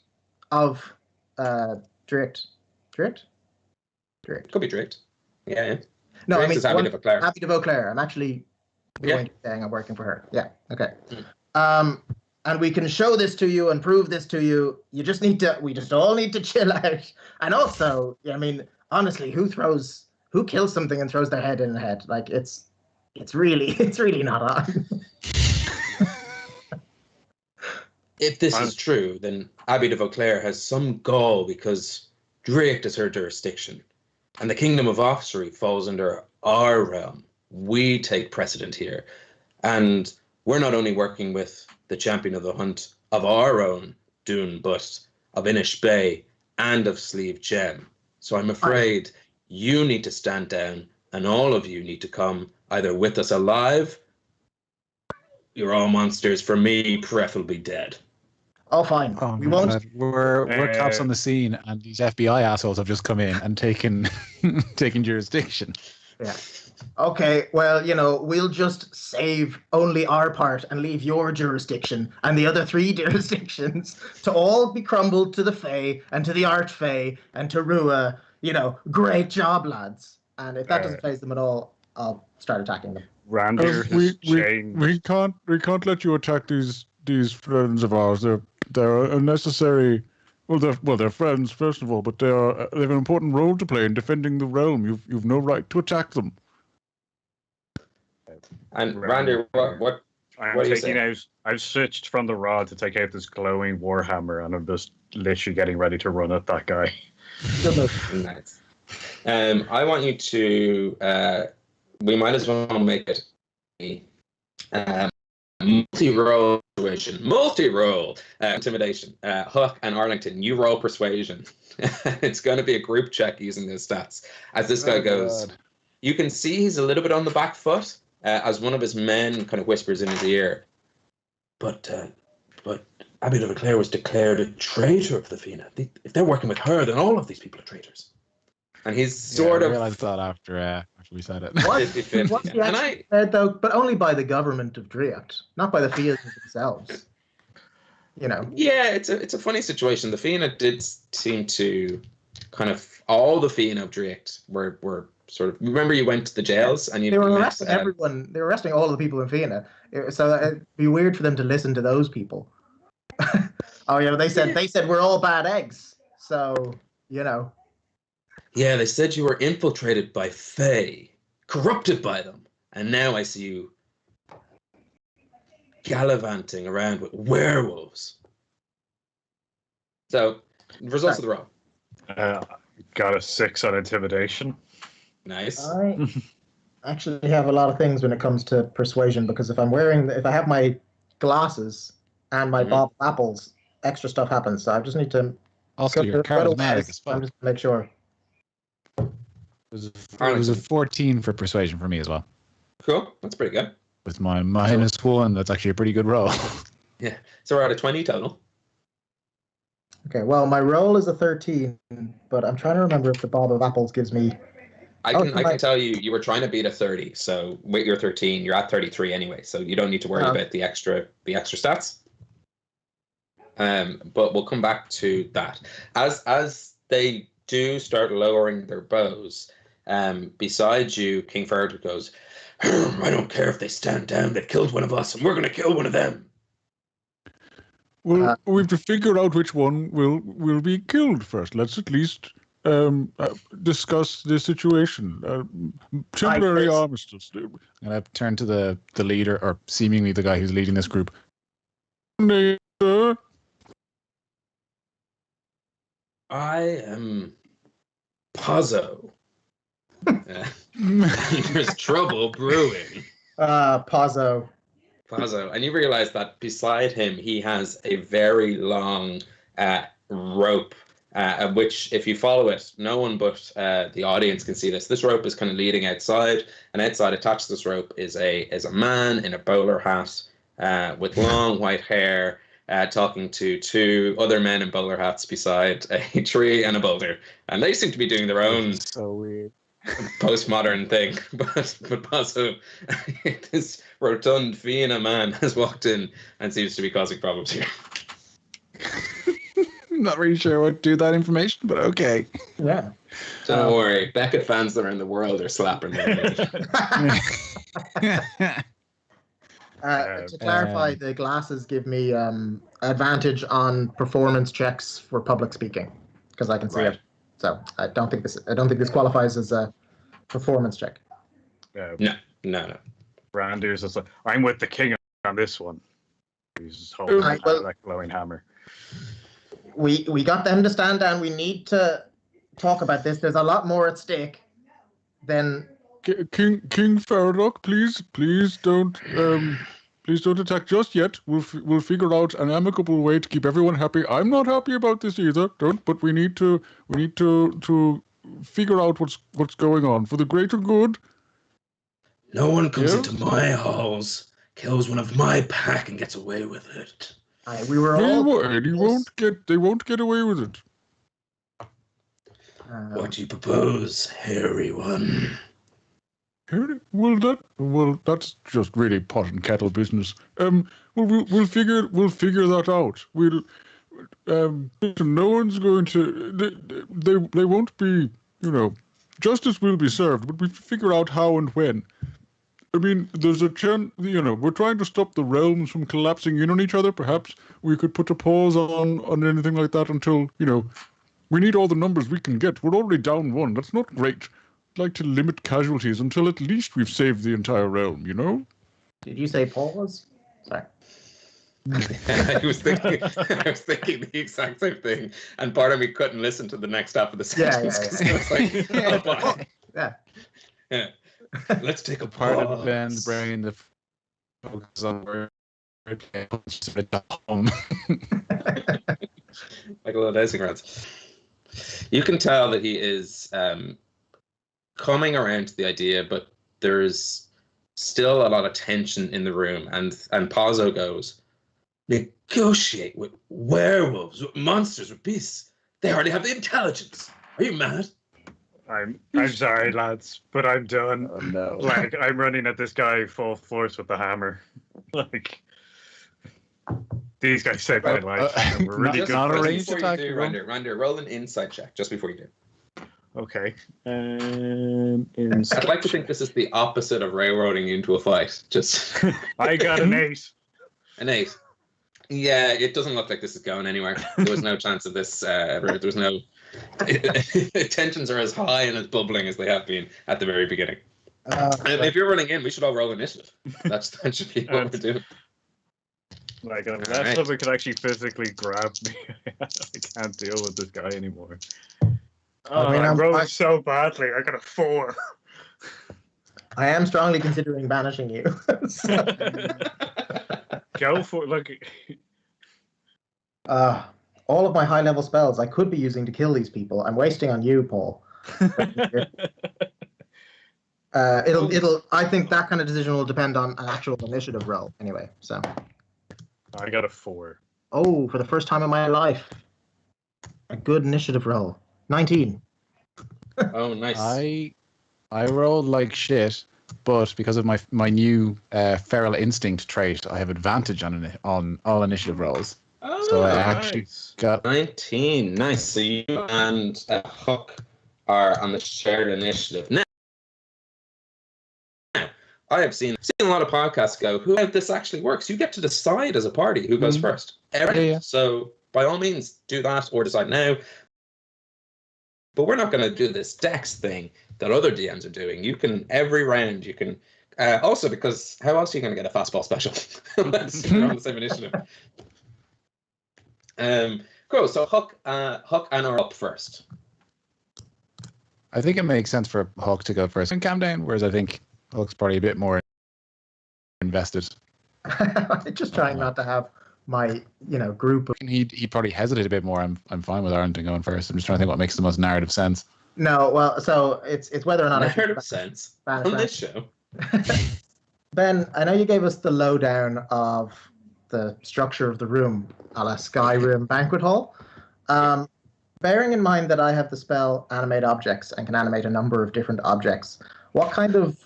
of Drift. Could be Drift. Yeah. No, Drift I mean Abby de Vauclair. Abby de Vauclair. I'm actually saying I'm working for her. Yeah. Okay. And we can show this to you and prove this to you. We just all need to chill out. And also, I mean, honestly, who kills something and throws their head in the head? Like it's really not on. If this is true, then Abby de Vauclair has some gall because Drake is her jurisdiction, and the Kingdom of Ossory falls under our realm. We take precedent here, and we're not only working with the champion of the hunt of our own Dune, but of Inish Bay and of Sleeve Gem. So I'm afraid you need to stand down, and all of you need to come either with us alive. You're all monsters. For me, preferably dead. Oh, fine. Oh, we won't. We're cops on the scene, and these FBI assholes have just come in and taken jurisdiction. Yeah. Okay. Well, we'll just save only our part and leave your jurisdiction and the other 3 jurisdictions to all be crumbled to the Fae and to the Archfey and to Rua. Great job, lads. And if that doesn't faze them at all, I'll start attacking them. Randir has changed. We can't let you attack these friends of ours. They're unnecessary. Well, they're friends first of all, but they have an important role to play in defending the realm. You've no right to attack them. And Randir, what I'm taking out. I've switched from the rod to take out this glowing warhammer, and I'm just literally getting ready to run at that guy. Nice. I want you to. We might as well make it a multi-roll situation. Multi-roll intimidation. Huck and Arlington, you roll persuasion. It's going to be a group check using those stats. As this guy goes, you can see he's a little bit on the back foot as one of his men kind of whispers in his ear. But Abby de Vauclair was declared a traitor of the Fianna. If they're working with her, then all of these people are traitors. And he's sort of... I realized that after we said it. What's he actually said, though? But only by the government of Driat, not by the Fianna themselves. Yeah, it's a funny situation. The Fianna did seem to kind of... All the Fianna of Driat were sort of... Remember you went to the jails and they were arresting everyone. They were arresting all of the people in Fianna. So it'd be weird for them to listen to those people. They said we're all bad eggs. So, Yeah, they said you were infiltrated by Fae, corrupted by them, and now I see you gallivanting around with werewolves. So, results of the roll. Got a 6 on intimidation. Nice. I actually have a lot of things when it comes to persuasion, because if I have my glasses and my Bob apples, extra stuff happens. So I just need to. Also, you're charismatic as fuck. I'm just to make sure. It was a 14 for persuasion for me as well. Cool. That's pretty good. With my -1, that's actually a pretty good roll. Yeah. So we're at a 20 total. Okay. Okay, well, my roll is a 13, but I'm trying to remember if the Bob of Apples gives me. I can tell you were trying to beat a 30, so with your 13, you're at 33 anyway, so you don't need to worry about the extra stats. But we'll come back to that. As they do start lowering their bows, beside you, King Ferdinand goes, I don't care if they stand down, they've killed one of us, and we're going to kill one of them. Well, we have to figure out which one will be killed first. Let's at least discuss the situation. Temporary armistice. And I turn to the leader, or seemingly the guy who's leading this group. I am Pazzo. There's trouble brewing. Pazzo. Pazzo. And you realize that beside him, he has a very long rope, which, if you follow it, no one but the audience can see this. This rope is kind of leading outside, and outside attached to this rope is a man in a bowler hat with long white hair, talking to two other men in bowler hats beside a tree and a boulder. And they seem to be doing their own So weird. postmodern thing. But Pazzo, this rotund Fianna man has walked in and seems to be causing problems here. I'm not really sure what to do with that information, but okay. Yeah. Don't worry, Beckett fans around the world are slapping them. To clarify, the glasses give me advantage on performance checks for public speaking because I can see it. So I don't think this qualifies as a performance check. No. Randy's just like, I'm with the king on this one. He's just holding that glowing hammer. We got them to stand down. We need to talk about this. There's a lot more at stake than King Faradoc, please don't attack just yet. We'll figure out an amicable way to keep everyone happy. I'm not happy about this either. But we need to figure out what's going on for the greater good. No one comes into my halls, kills one of my pack, and gets away with it. We were all. They won't get away with it. What do you propose, hairy one? Well, that's just really pot and kettle business. We'll figure that out. No one's going to. They won't be. Justice will be served, but we figure out how and when. I mean, there's a chance. We're trying to stop the realms from collapsing in on each other. Perhaps we could put a pause on anything like that until we need all the numbers we can get. We're already down one. That's not great. Like to limit casualties until at least we've saved the entire realm, Did you say pause? Sorry. I was thinking the exact same thing, and part of me couldn't listen to the next half of the sentence because it was like, yeah. Let's take a Part pause. of Ben's brain that focuses on word home. Like a little dicing rods. You can tell that he is coming around to the idea, but there's still a lot of tension in the room, and Pazzo goes, negotiate with werewolves, with monsters, with beasts. They hardly have the intelligence. Are you mad? I'm sorry, lads, but I'm done. Oh, no. Like, I'm running at this guy full force with the hammer. Like, these guys saved my life. And we're really good. Not a Just ranged before attack. you do, Rander, roll an insight check just before you do. Okay. I'd like to think this is the opposite of railroading you into a fight. Just I got an 8. An 8. Yeah, it doesn't look like this is going anywhere. There was no chance of this. There was no. Tensions are as high and as bubbling as they have been at the very beginning. If you're running in, we should all roll initiative. That should be what we're doing. Like, unless someone could actually physically grab me, I can't deal with this guy anymore. I'm rolling so badly. I got a 4. I am strongly considering banishing you. Go for it. Look. All of my high-level spells I could be using to kill these people. I'm wasting on you, Paul. I think that kind of decision will depend on an actual initiative roll anyway. So. I got a 4. Oh, for the first time in my life. A good initiative roll. 19. Oh, nice. I rolled like shit, but because of my new feral instinct trait, I have advantage on all initiative rolls. Oh, So I actually got 19. Nice. So you and Huck are on the shared initiative. Now, I have seen a lot of podcasts go, how this actually works. You get to decide as a party who goes first. Yeah. So by all means, do that or decide now. But we're not going to do this dex thing that other DMs are doing. You can, every round, you can. Also, because how else are you going to get a fastball special? Unless you're on the same initiative. Cool. So Huck and are up first. I think it makes sense for Huck to go first and calm down, whereas I think Huck's probably a bit more invested. I'm just trying not to have my group of. He'd probably hesitate a bit more. I'm fine with Arlington going first. I'm just trying to think what makes the most narrative sense. No, well, so it's whether or not narrative sense on this show. Ben, I know you gave us the lowdown of the structure of the room, a la Skyrim banquet hall. Bearing in mind that I have the spell Animate Objects and can animate a number of different objects, what kind of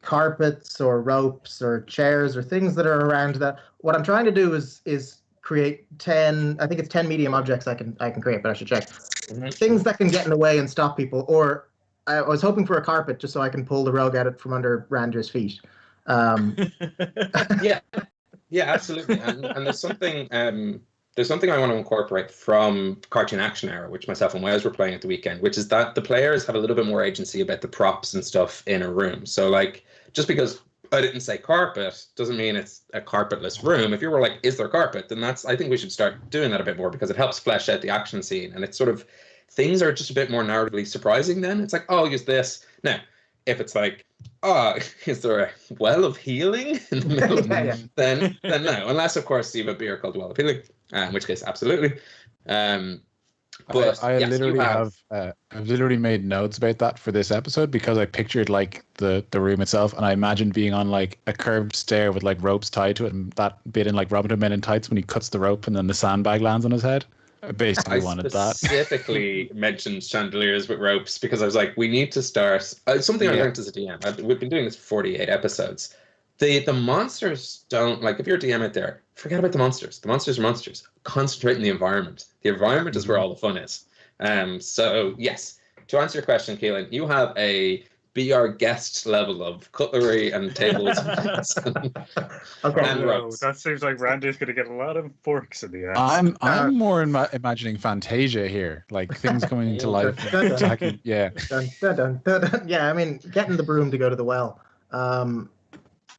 carpets or ropes or chairs or things that are around that? What I'm trying to do is create 10, I think it's 10 medium objects I can create, but I should check. Things that can get in the way and stop people, or I was hoping for a carpet just so I can pull the rug out from under Rander's feet. Yeah, absolutely. And there's something I want to incorporate from Cartoon Action Hour, which myself and Wes were playing at the weekend, which is that the players have a little bit more agency about the props and stuff in a room. So like, just because I didn't say carpet doesn't mean it's a carpetless room. If you were like, is there carpet? Then I think we should start doing that a bit more, because it helps flesh out the action scene. And it's sort of, things are just a bit more narratively surprising then. It's like, oh, use this. Now, if it's like, oh, is there a well of healing in the middle? Yeah. Then no. Unless, of course, you have a beer called Well of Healing, in which case, absolutely. But I yes, literally I've literally made notes about that for this episode, because I pictured like the room itself, and I imagined being on like a curved stair with like ropes tied to it, and that bit in like Robin Hood Men in Tights when he cuts the rope and then the sandbag lands on his head. I basically wanted that. I specifically mentioned chandeliers with ropes because I was like, we need to start something I learned as a DM. We've been doing this for 48 episodes. The monsters don't, like, if you're a DM out there, forget about the monsters. The monsters are monsters. Concentrate on the environment. The environment is where all the fun is. So yes, to answer your question, Keelan, you have a be our guest level of cutlery and tables and ropes. That seems like Randy's going to get a lot of forks in the ass. I'm more imagining Fantasia here, like things coming into life. Yeah. Dun, dun, dun. Yeah, I mean, getting the broom to go to the well.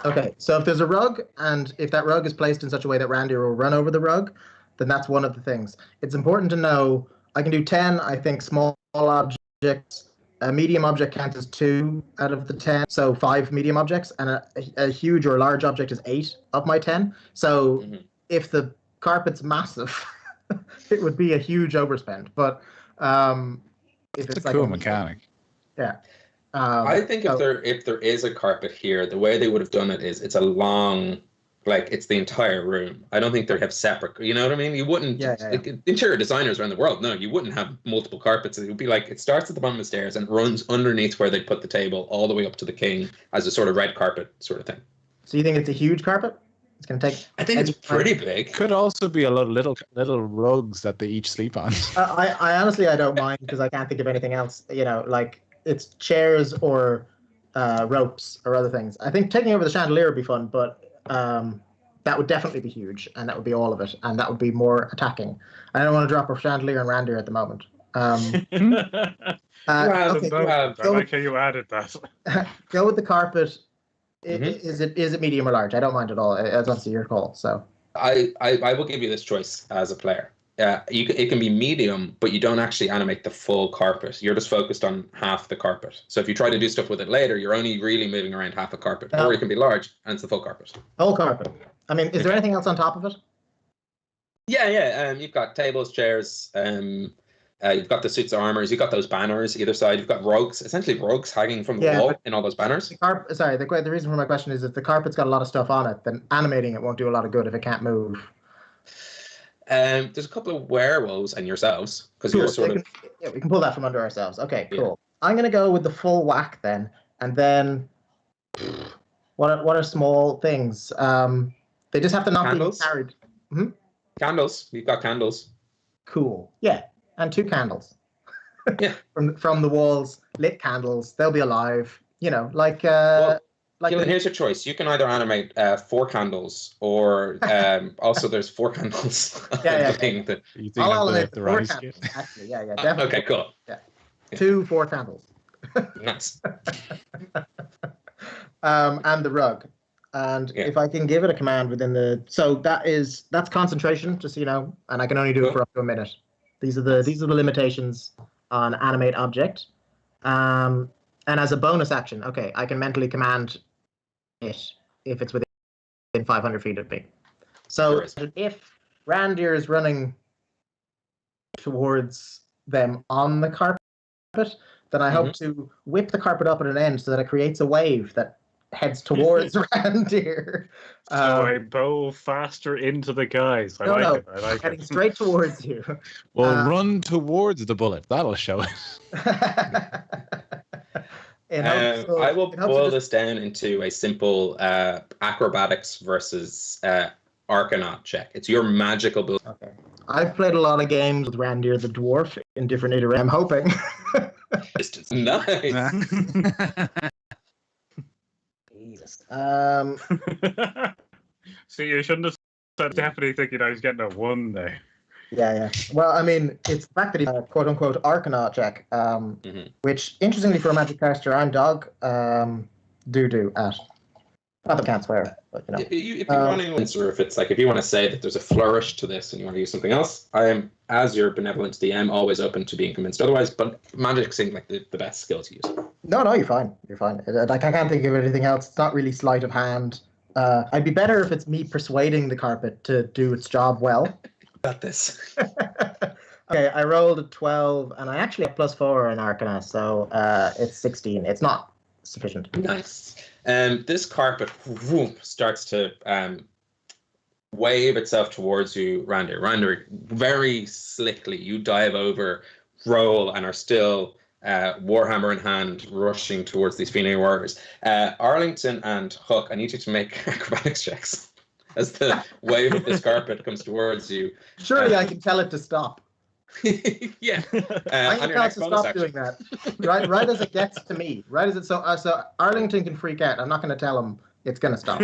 Okay, so if there's a rug, and if that rug is placed in such a way that Randy will run over the rug, then that's one of the things. It's important to know, I can do 10, I think, small objects. A medium object counts as 2 out of the 10, so 5 medium objects, and a huge or large object is 8 of my 10. So if the carpet's massive, it would be a huge overspend. But if it's a cool mechanic. Yeah. I think if there is a carpet here, the way they would have done it is it's a long, like, it's the entire room. I don't think they have separate, you know what I mean? You wouldn't, like, interior designers around the world, no, you wouldn't have multiple carpets. It would be like, it starts at the bottom of the stairs and runs underneath where they put the table all the way up to the king as a sort of red carpet sort of thing. So you think it's a huge carpet? It's going to take... I think it's pretty big. Could also be a lot of little rugs that they each sleep on. I honestly, I don't mind, because I can't think of anything else, like... It's chairs or ropes or other things. I think taking over the chandelier would be fun, but that would definitely be huge, and that would be all of it, and that would be more attacking. I don't want to drop a chandelier and Randy at the moment. I like how you added that. Go with the carpet. Is it medium or large? I don't mind at all. It's obviously your call. So I will give you this choice as a player. It can be medium, but you don't actually animate the full carpet. You're just focused on half the carpet. So if you try to do stuff with it later, you're only really moving around half a carpet. Or it can be large, and it's the full carpet. Whole carpet. I mean, is there anything else on top of it? Yeah. You've got tables, chairs. You've got the suits of armors. You've got those banners either side. You've got rugs, essentially rugs hanging from the wall in all those banners. The reason for my question is if the carpet's got a lot of stuff on it, then animating it won't do a lot of good if it can't move. There's a couple of werewolves and yourselves because you're sort of. Yeah, we can pull that from under ourselves. Okay, cool. Yeah. I'm gonna go with the full whack then, and then what are small things? They just have to not Candles? be carried. Candles. We've got candles. Cool. Yeah, and 2 candles. Yeah. from the walls, lit candles. They'll be alive. You know, like Gillian, here's your choice. You can either animate 4 candles, or also there's 4 candles. Yeah. Thing that... You think I'll of animate the 4 Ronnie candles. skit? Actually, yeah, definitely. Okay, cool. Yeah. 2 4 candles. Nice. And the rug. And if I can give it a command within that's concentration, just so you know, and I can only do it for up to a minute. These are the limitations on animate object. And as a bonus action, okay, I can mentally command it if it's within 500 feet of me. So if Randir is running towards them on the carpet, then I hope to whip the carpet up at an end so that it creates a wave that heads towards Randir. So I bow faster into the guys. I like it. Heading straight towards you. Well, run towards the bullet. That'll show it. I will boil this down into a simple acrobatics versus Arcanaut check. It's your magical ability. Okay. I've played a lot of games with Randir the dwarf in different iterations. I'm hoping. Distance. Nice. Jesus. See, you shouldn't have said definitely thinking I was getting a 1 there. Yeah. Well, I mean, it's the fact that he's quote unquote Arcanaut check, which interestingly for a magic caster, I'm dog do at. Not that I can't swear, but you know. If you want to, or if you want to say that there's a flourish to this and you want to use something else, I am, as your benevolent DM, always open to being convinced otherwise. But magic seems like the best skill to use. No, you're fine. You're fine. Like I can't think of anything else. It's not really sleight of hand. I'd be better if it's me persuading the carpet to do its job well. Got this. Okay, I rolled a 12, and I actually have +4 in Arcana, so it's 16. It's not sufficient. Nice. This carpet starts to wave itself towards you, Randir. Randir, very slickly, you dive over, roll, and are still Warhammer in hand, rushing towards these Fianna warriors. Arlington and Huck, I need you to make acrobatics checks as the wave of this carpet comes towards you. Surely I can tell it to stop. Yeah. I can tell it to stop doing that. Right as it gets to me. Right as it so Arlington can freak out. I'm not going to tell him it's going to stop.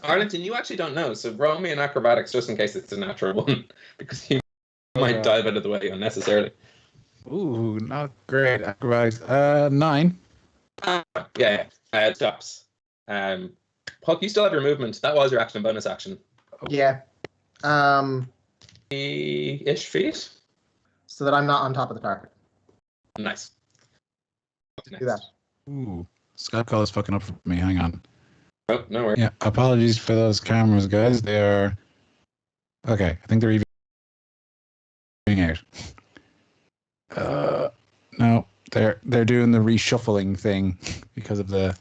Arlington, you actually don't know, so roll me an acrobatics just in case it's a natural 1, because you might dive out of the way unnecessarily. Ooh, not great. Acrobatics. 9. Yeah. It stops. Huck, you still have your movement. That was your action and bonus action. Yeah. ish feet. So that I'm not on top of the carpet. Nice. Do that. Ooh, Skype call is fucking up for me. Hang on. Oh, no worries. Yeah, apologies for those cameras, guys. They are okay. I think they're even out. No, they're doing the reshuffling thing because of the.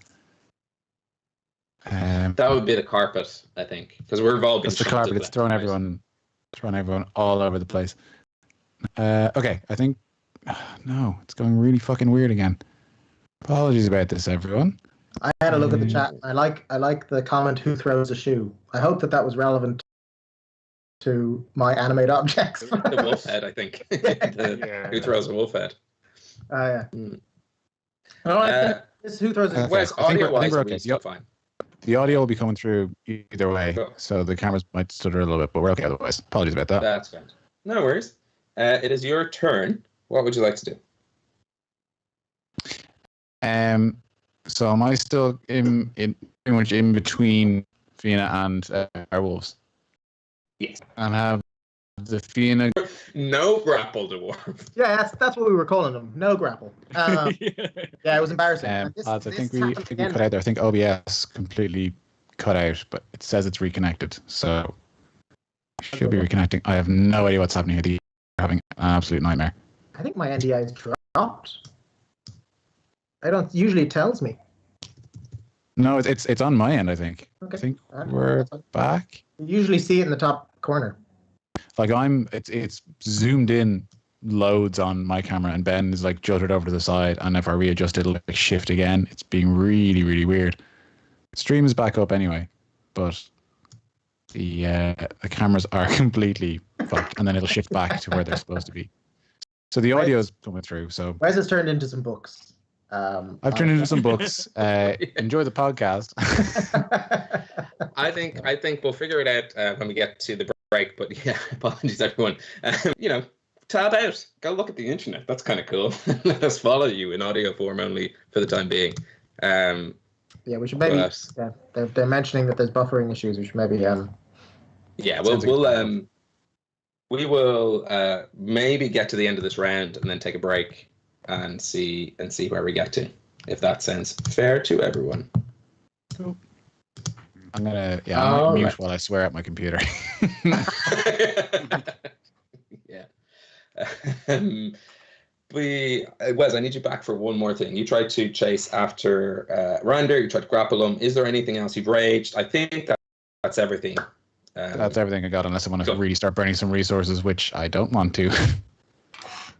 That would be the carpet, I think, because we're involved. It's the carpet. It's throwing everyone all over the place. Okay, I think. No, it's going really fucking weird again. Apologies about this, everyone. I had a look at the chat. I like the comment, "Who throws a shoe?" I hope that was relevant to my animate objects. The wolf head, I think. Who throws a wolf head? Yeah. No, I think this who throws a Wes, audio-wise, we're still fine. The audio will be coming through either way, so the cameras might stutter a little bit, but we're okay otherwise. Apologies about that. That's fine. No worries. It is your turn. What would you like to do? So am I still in pretty much in between Fianna and Werewolves? Yes. And have the Fianna... No grapple dwarf. Yeah, that's what we were calling them. No grapple. Yeah, it was embarrassing. I think we cut out there. I think OBS completely cut out, but it says it's reconnected. So should be reconnecting. I have no idea what's happening here. They're having an absolute nightmare. I think my NDI is dropped. Usually it tells me. No, it's on my end, I think. Okay. I think Alright, we're that's fine. back. You usually see it in the top corner. Like it's zoomed in loads on my camera, and Ben is like jutted over to the side, and if I readjust, it'll like shift again. It's being really, really weird. Stream is back up anyway, but the cameras are completely fucked, and then it'll shift back to where they're supposed to be. So the audio is coming through. So Wes has turned into some books. I've turned into some books. Enjoy the podcast. I think we'll figure it out when we get to the break. But yeah, apologies everyone. Tab out. Go look at the internet. That's kind of cool. Let us follow you in audio form only for the time being. Yeah, we should maybe. Yeah, they're mentioning that there's buffering issues. We should maybe. Yeah, we will maybe get to the end of this round and then take a break and see where we get to, if that sounds fair to everyone. Cool. I'm gonna mute while I swear at my computer. Yeah. Wes, I need you back for one more thing. You tried to chase after Rander. You tried to grapple him. Is there anything else you've raged? I think that's everything. That's everything I got, unless I want to really start burning some resources, which I don't want to.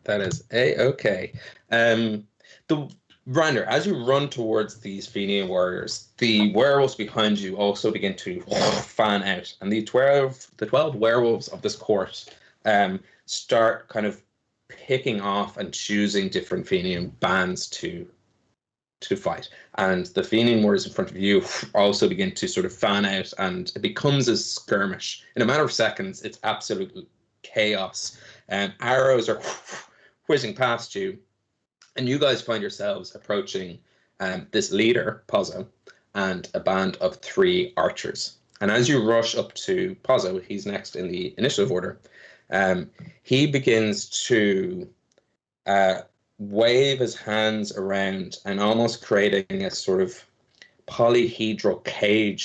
That is A-okay. The Rander, as you run towards these Fianna warriors, the werewolves behind you also begin to fan out, and the 12 werewolves of this court start kind of picking off and choosing different Fianna bands to fight. And the Fianna warriors in front of you also begin to sort of fan out, and it becomes a skirmish. In a matter of seconds, it's absolute chaos. Arrows are whizzing past you, and you guys find yourselves approaching this leader, Pozzo, and a band of 3 archers. And as you rush up to Pozzo, he's next in the initiative order, he begins to wave his hands around and almost creating a sort of polyhedral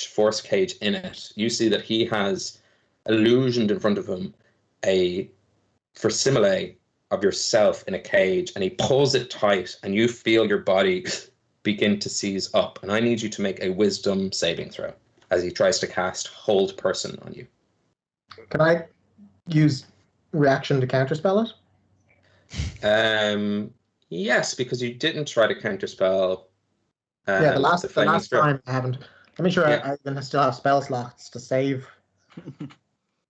force cage in it. You see that he has illusioned in front of him a facsimile of yourself in a cage, and he pulls it tight, and you feel your body begin to seize up. And I need you to make a wisdom saving throw as he tries to cast Hold Person on you. Can I use reaction to counterspell it? Yes, because you didn't try to counterspell. Yeah, the last time I haven't. Let me sure I still have spell slots to save. I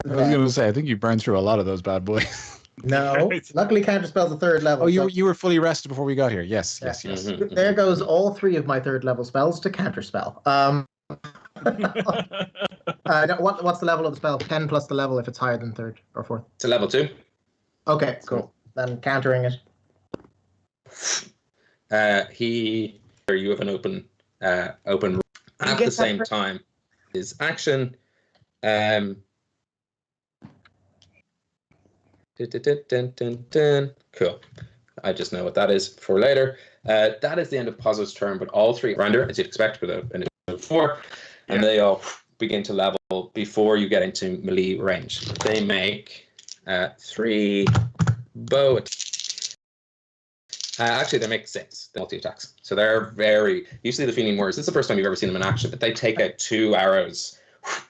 was going to say, I think you burned through a lot of those bad boys. No, luckily counterspell's the 3rd level. Oh, you were fully rested before we got here. Yes. Mm-hmm. There goes all 3 of my 3rd level spells to counterspell. What's the level of the spell? 10 plus the level if it's higher than 3rd or 4th. It's a level 2. Okay, cool. Then countering it. You have an open at the same time. His action. Cool. I just know what that is for later. That is the end of Pozzo's turn, but all 3 Rander, as you'd expect with an initiative 4, and they all begin to level before you get into melee range. They make 3 bow. Actually, they make 6 multi-attacks. So they're usually the Fianna warriors, this is the first time you've ever seen them in action, but they take out 2 arrows,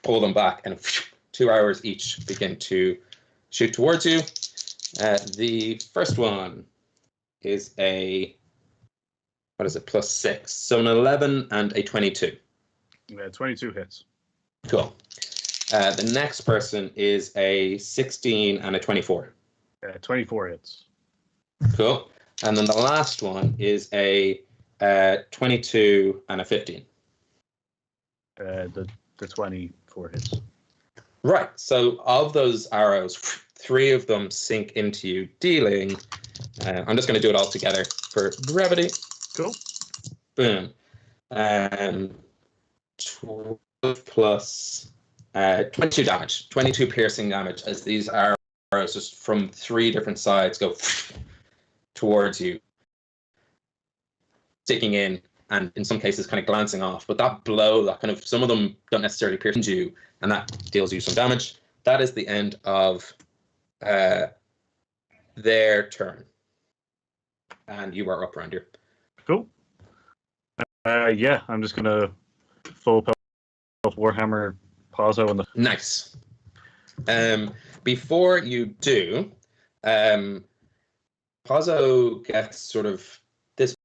pull them back, and 2 arrows each begin to shoot towards you. The first one is +6. So an 11 and a 22. Yeah, 22 hits. Cool. The next person is a 16 and a 24. 24 hits. Cool. And then the last one is a 22 and a 15. The 24 hits. Right. So of those arrows, 3 of them sink into you, dealing. I'm just going to do it all together for brevity. Cool. Boom. 12 plus 22 damage, 22 piercing damage, as these arrows just from 3 different sides go towards you, sticking in, and in some cases kind of glancing off. But that blow, that kind of, some of them don't necessarily pierce you, and that deals you some damage. That is the end of their turn. And you are up, Rander. Cool. I'm just going to full of Warhammer Pazzo and the. Nice. Before you do, Pazzo gets sort of this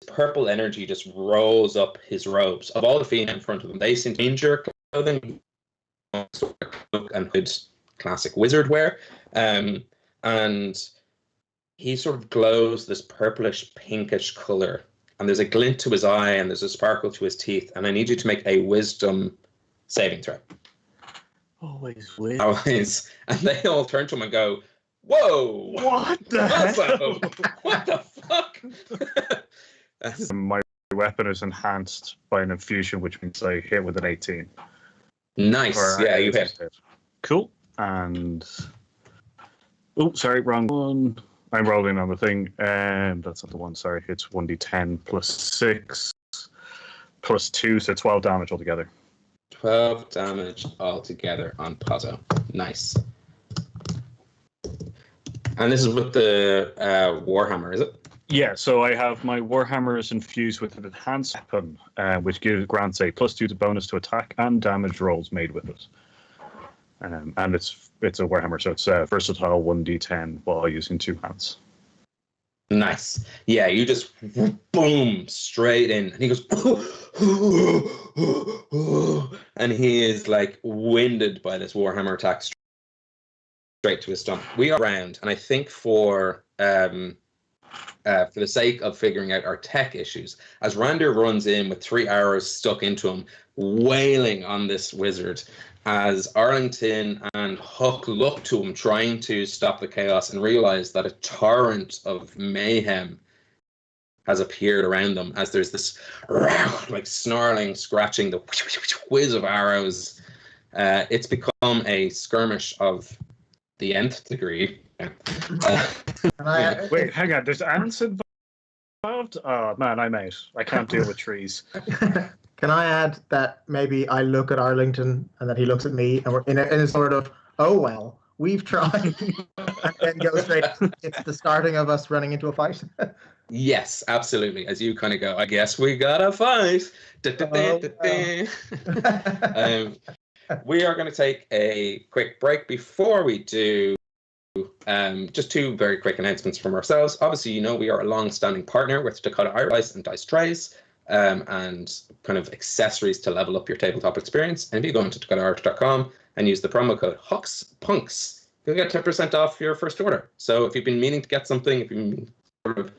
purple energy just rolls up his robes. Of all the Fianna in front of them, they seem to be injured clothing, sort of cloak and hood, classic wizard wear. And he sort of glows this purplish pinkish color, and there's a glint to his eye and there's a sparkle to his teeth, and I need you to make a wisdom saving throw. Always win. Always. And they all turn to him and go, whoa, What the hell? what the fuck? My weapon is enhanced by an infusion, which means I hit with an 18. Nice. Yeah, you hit. Cool. And oh, sorry, wrong one. I'm rolling on the thing. That's not the one. Sorry, it's 1d10 plus 6 plus 2, so 12 damage altogether. 12 damage altogether on Pazzo. Nice. And this is with the Warhammer, is it? Yeah, so I have my Warhammer is infused with an enhanced weapon, which grants a +2 bonus to attack and damage rolls made with it. And it's a Warhammer, so it's versatile 1d10 while using 2 hands. Nice. Yeah, you just boom straight in, and he goes, and he is like winded by this Warhammer attack straight to his stomach. We are around, and I think for the sake of figuring out our tech issues, as Rander runs in with 3 arrows stuck into him, wailing on this wizard, as Arlington and Huck look to him, trying to stop the chaos, and realize that a torrent of mayhem has appeared around them, as there's this like snarling, scratching, the whiz of arrows. It's become a skirmish of the nth degree. Wait, hang on. There's ants involved? Oh, man, I'm out. I can't deal with trees. Can I add that maybe I look at Arlington and that he looks at me, and we're in a sort of, oh, well, we've tried, and then go straight, it's the starting of us running into a fight? Yes, absolutely. As you kind of go, I guess we gotta fight. We are going to take a quick break. Before we do, just 2 very quick announcements from ourselves. Obviously, you know we are a long-standing partner with Dakota Ice and Dice Trays, and kind of accessories to level up your tabletop experience. And if you go into dakotaart.com and use the promo code HUXPUNKS, you'll get 10% off your first order. So if you've been meaning to get something, if you sort of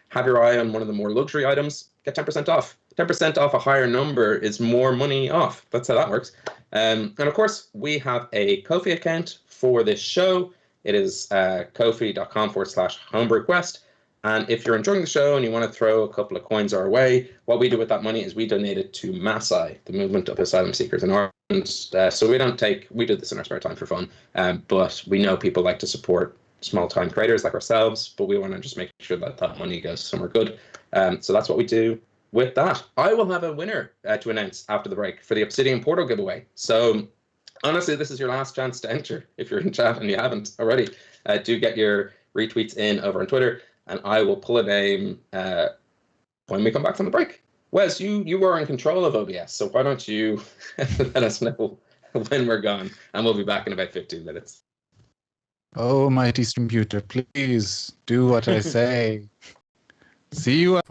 have your eye on one of the more luxury items, get 10% off. 10% off a higher number is more money off. That's how that works. And of course, we have a Ko-fi account for this show. It is ko-fi.com/homebrewquest. And if you're enjoying the show and you want to throw a couple of coins our way, what we do with that money is we donate it to MASI, the Movement of Asylum Seekers in Ireland. So we do this in our spare time for fun, but we know people like to support small-time creators like ourselves, but we want to just make sure that that money goes somewhere good. So that's what we do with that. I will have a winner to announce after the break for the Obsidian Portal giveaway. So honestly, this is your last chance to enter. If you're in chat and you haven't already, do get your retweets in over on Twitter, and I will pull a name when we come back from the break. Wes, you were in control of OBS, so why don't you let us know when we're gone, and we'll be back in about 15 minutes. Oh, mighty computer, please do what I say. See you.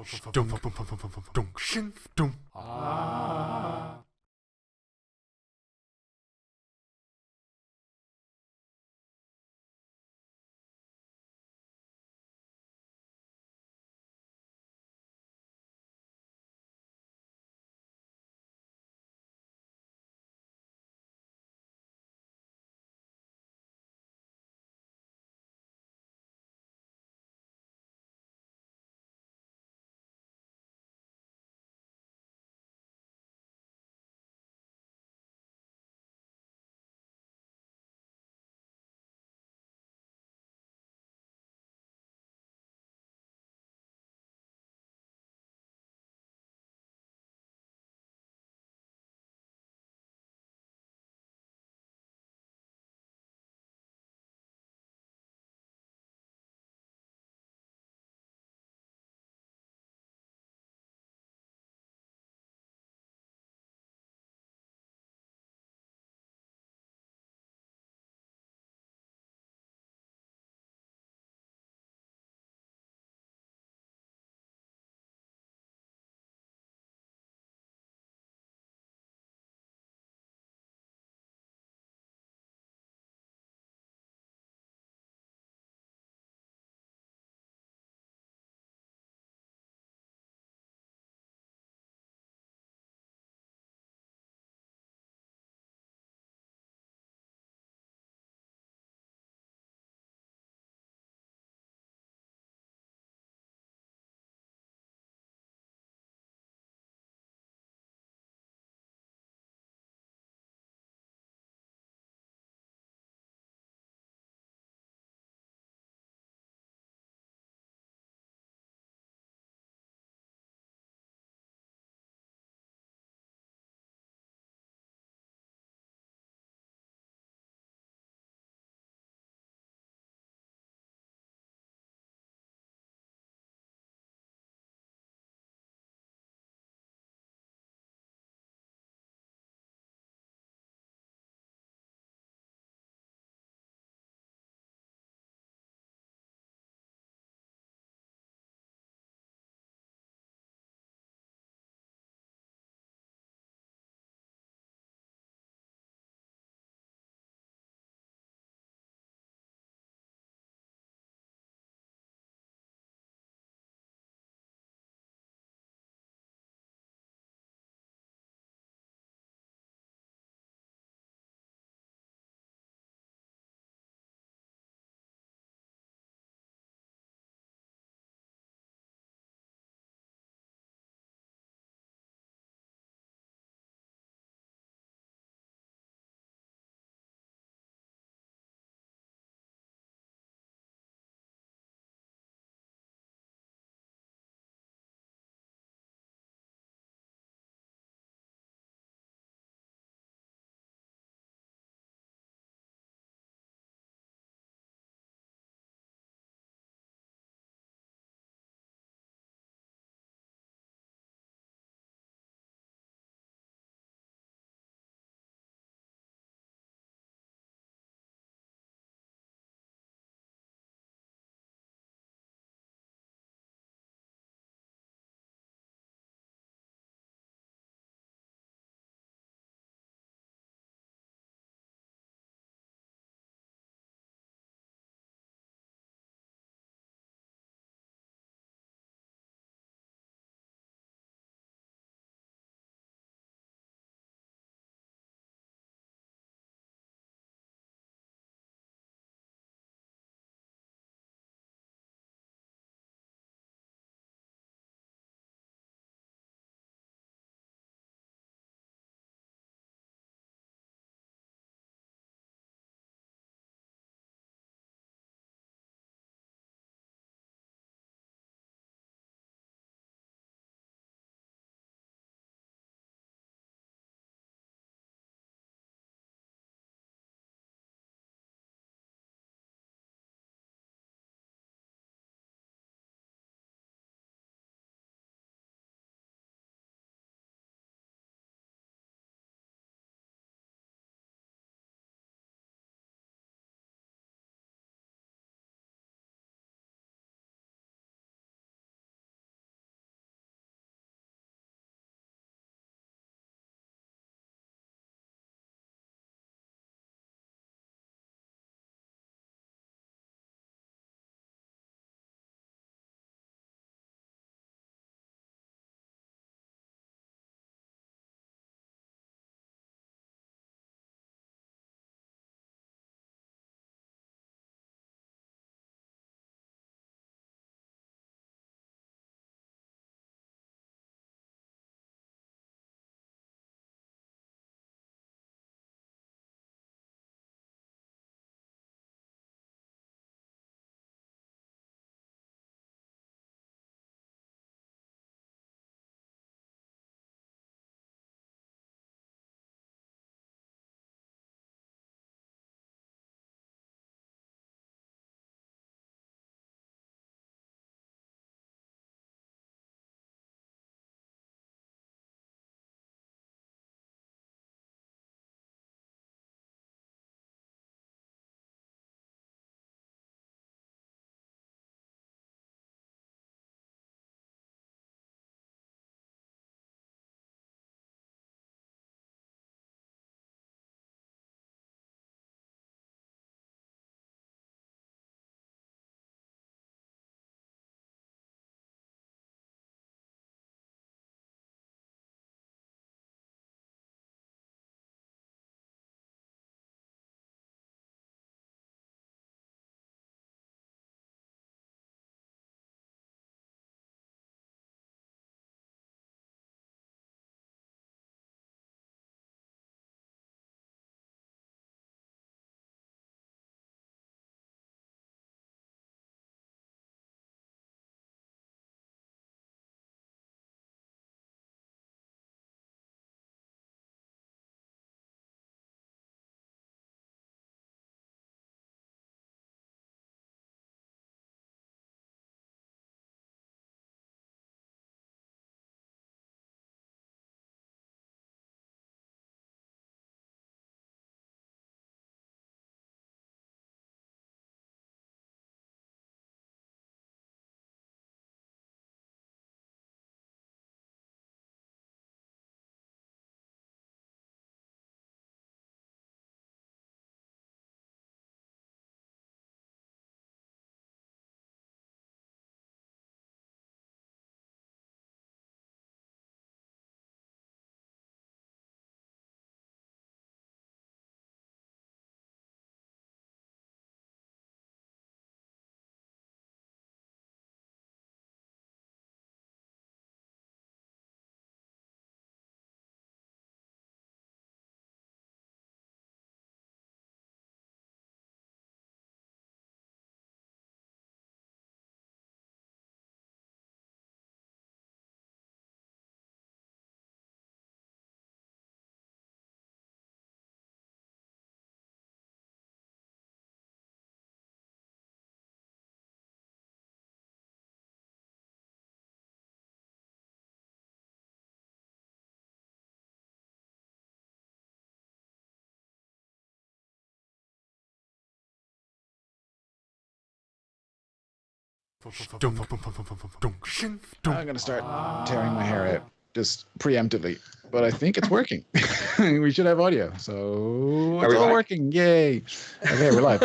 I'm going to start tearing my hair out, just preemptively. But I think it's working. We should have audio. So it's all working. Yay. Okay, we're live.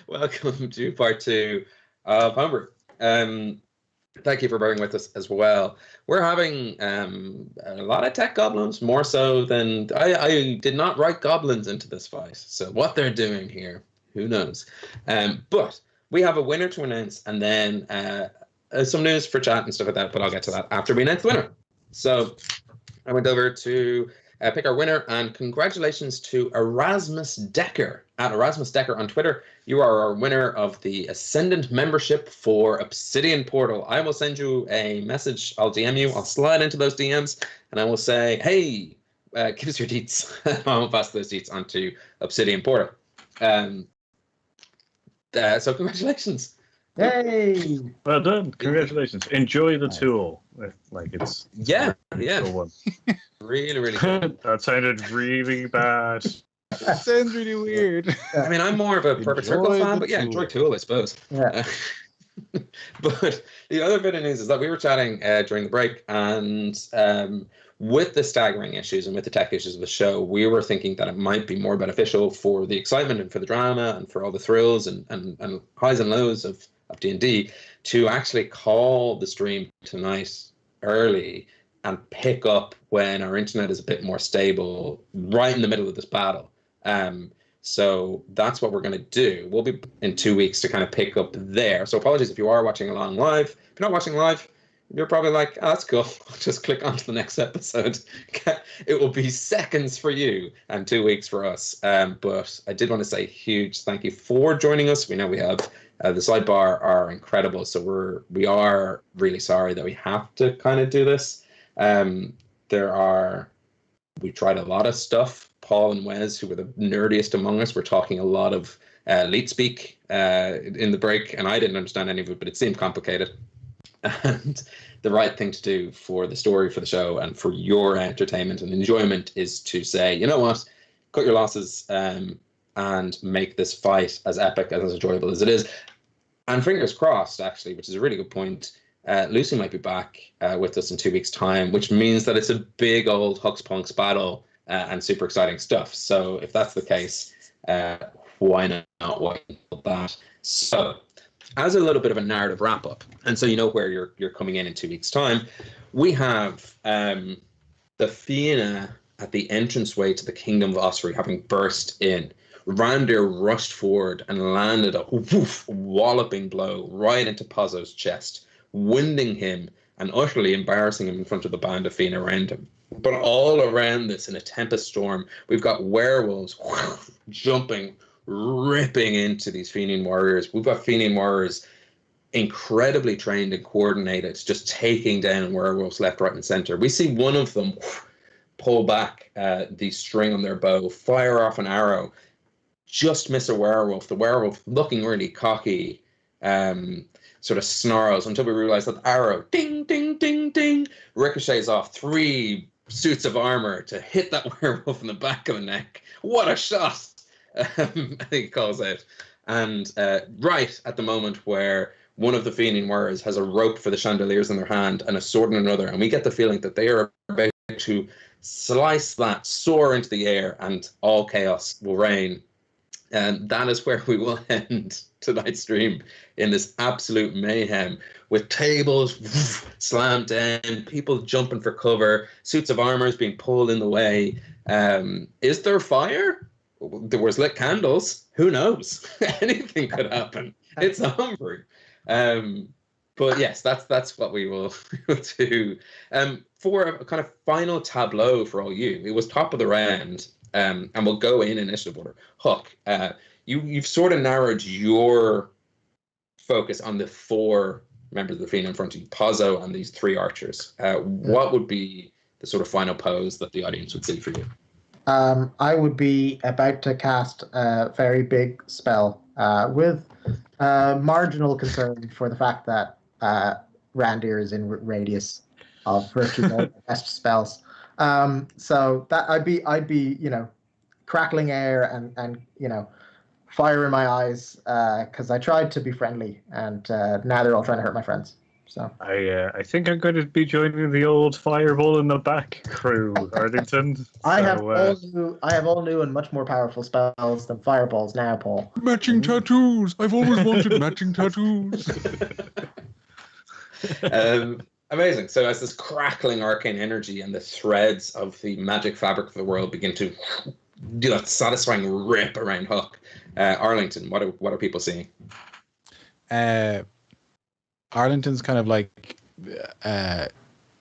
Welcome to part 2 of Homebrew. Thank you for bearing with us as well. We're having a lot of tech goblins, more so than... I did not write goblins into this fight. So what they're doing here, who knows? But we have a winner to announce, and then some news for chat and stuff like that, but I'll get to that after we announce the winner. So I went over to pick our winner, and congratulations to Erasmus Decker, at Erasmus Decker on Twitter. You are our winner of the Ascendant membership for Obsidian Portal. I will send you a message. I'll DM you. I'll slide into those DMs, and I will say, hey, give us your deets. I'll pass those deets onto Obsidian Portal. So congratulations. Yay! Well done. Congratulations. Enjoy the tool. Like it's yeah. One. Really good. That sounded really bad. That sounds really weird. I mean, I'm more of a Perfect Circle fan, but yeah, enjoy Tool, I suppose. Yeah. But the other bit of news is that we were chatting during the break, and with the staggering issues and with the tech issues of the show, we were thinking that it might be more beneficial for the excitement and for the drama and for all the thrills and highs and lows of D&D to actually call the stream tonight early and pick up when our internet is a bit more stable right in the middle of this battle. So that's what we're going to do. We'll be in 2 weeks to kind of pick up there. So apologies if you are watching along live. If you're not watching live, you're probably like, oh, that's cool. I'll just click on to the next episode. It will be seconds for you and 2 weeks for us. But I did want to say a huge thank you for joining us. We know we have the sidebar are incredible. So we are really sorry that we have to kind of do this. We tried a lot of stuff. Paul and Wes, who were the nerdiest among us, were talking a lot of leet speak in the break, and I didn't understand any of it, but it seemed complicated. And the right thing to do for the story, for the show, and for your entertainment and enjoyment is to say, you know what, cut your losses and make this fight as epic and as enjoyable as it is. And fingers crossed, actually, which is a really good point, Lucy might be back with us in 2 weeks' time, which means that it's a big old Hucks Punks battle and super exciting stuff. So if that's the case, why not wait for that? So as a little bit of a narrative wrap up, and so you know where you're coming in 2 weeks' time, we have the Fianna at the entranceway to the Kingdom of Ossory having burst in. Randir rushed forward and landed a walloping blow right into Pozzo's chest, wounding him and utterly embarrassing him in front of the band of Fianna around him. But all around this, in a tempest storm, we've got werewolves jumping, ripping into these Fenian warriors. We've got Fenian warriors incredibly trained and coordinated, just taking down werewolves left, right, and center. We see one of them pull back the string on their bow, fire off an arrow, just miss a werewolf. The werewolf, looking really cocky, sort of snarls until we realize that the arrow, ding, ding, ding, ding, ricochets off 3 suits of armor to hit that werewolf in the back of the neck. What a shot! I think he calls out. And right at the moment where one of the Fenian warriors has a rope for the chandeliers in their hand and a sword in another, and we get the feeling that they are about to slice that, soar into the air, and all chaos will reign. And that is where we will end tonight's stream, in this absolute mayhem, with tables slammed down, people jumping for cover, suits of armor being pulled in the way. Is there fire? There was lit candles. Who knows? Anything could happen. It's a homebrew. But yes, that's what we will do. For a kind of final tableau for all you, it was top of the round. And we'll go in initiative order. Huck, you've sort of narrowed your focus on the 4 members of the Fianna in front of you, Pozzo and these 3 archers. What would be the sort of final pose that the audience would see for you? I would be about to cast a very big spell with marginal concern for the fact that Randir is in radius of virtually best spells. So that I'd be crackling air and fire in my eyes because I tried to be friendly, and now they're all trying to hurt my friends. So I think I'm going to be joining the old fireball in the back crew, Ardington. I have all new and much more powerful spells than fireballs now, Paul. Matching tattoos. I've always wanted matching tattoos. Amazing. So as this crackling arcane energy and the threads of the magic fabric of the world begin to do that satisfying rip around Huck, Arlington, what are people seeing? Arlington's kind of like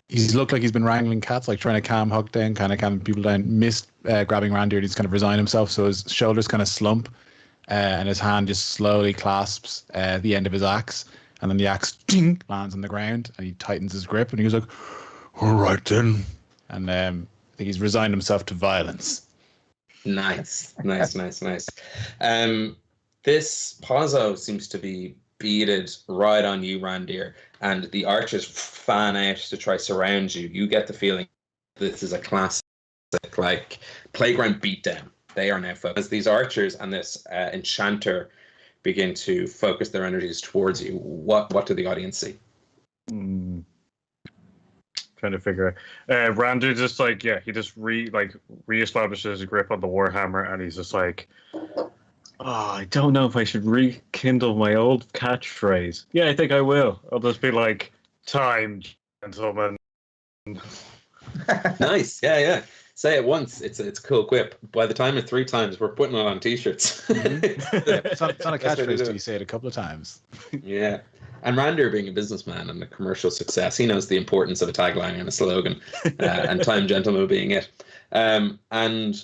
he's looked like he's been wrangling cats, like trying to calm Huck down, kind of calming people down. Missed grabbing Randy, and he's kind of resigned himself, so his shoulders kind of slump, and his hand just slowly clasps the end of his axe, and then the axe ding lands on the ground, and he tightens his grip, and he goes like, "All right then," and I think he's resigned himself to violence. Nice. This Pazzo seems to be beaded right on you, Randir, and the archers fan out to try surround you. You get the feeling this is a classic like playground beatdown. They are now focused. As these archers and this enchanter begin to focus their energies towards you, what do the audience see? Trying to figure out. Randir just like, he just reestablishes his grip on the warhammer, and he's just like, I don't know if I should rekindle my old catchphrase. Yeah, I think I will. I'll just be like, "Time, gentlemen." Nice. Yeah. Say it once. It's a cool quip. By the time it's 3 times, we're putting it on t-shirts. It's not a catchphrase till you say it a couple of times. Yeah. And Randir, being a businessman and a commercial success, he knows the importance of a tagline and a slogan, and "Time, gentlemen" being it. And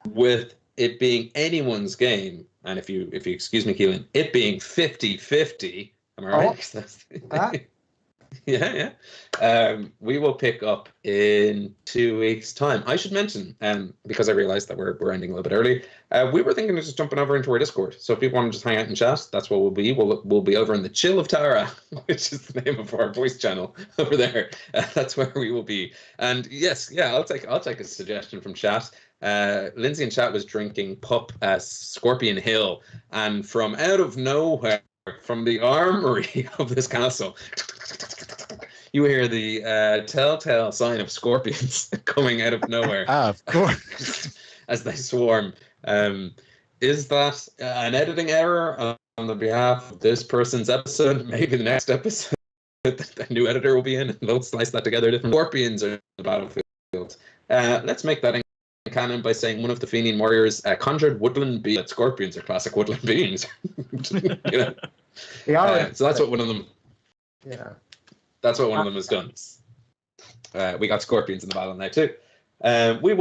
with it being anyone's game, and if you excuse me, Keelan, it being 50-50, am I right? Yeah. We will pick up in 2 weeks' time. I should mention, because I realized that we're ending a little bit early, we were thinking of just jumping over into our Discord. So if people want to just hang out and chat, that's what we'll be. We'll be over in the Chill of Tara, which is the name of our voice channel over there. That's where we will be. And yes, I'll take a suggestion from chat. Lindsay in chat was drinking Pup Scorpion Hill, and from out of nowhere, from the armory of this castle, you hear the telltale sign of scorpions coming out of nowhere. Of course. As they swarm. Is that an editing error on the behalf of this person's episode? Maybe the next episode the new editor will be in, and they'll slice that together. Different scorpions are in the battlefield. Let's make that in canon by saying one of the Fenian warriors conjured woodland beings. That scorpions are classic woodland beings. So that's what one of them. Yeah. That's what one of them has done. We got scorpions in the battle now too. We're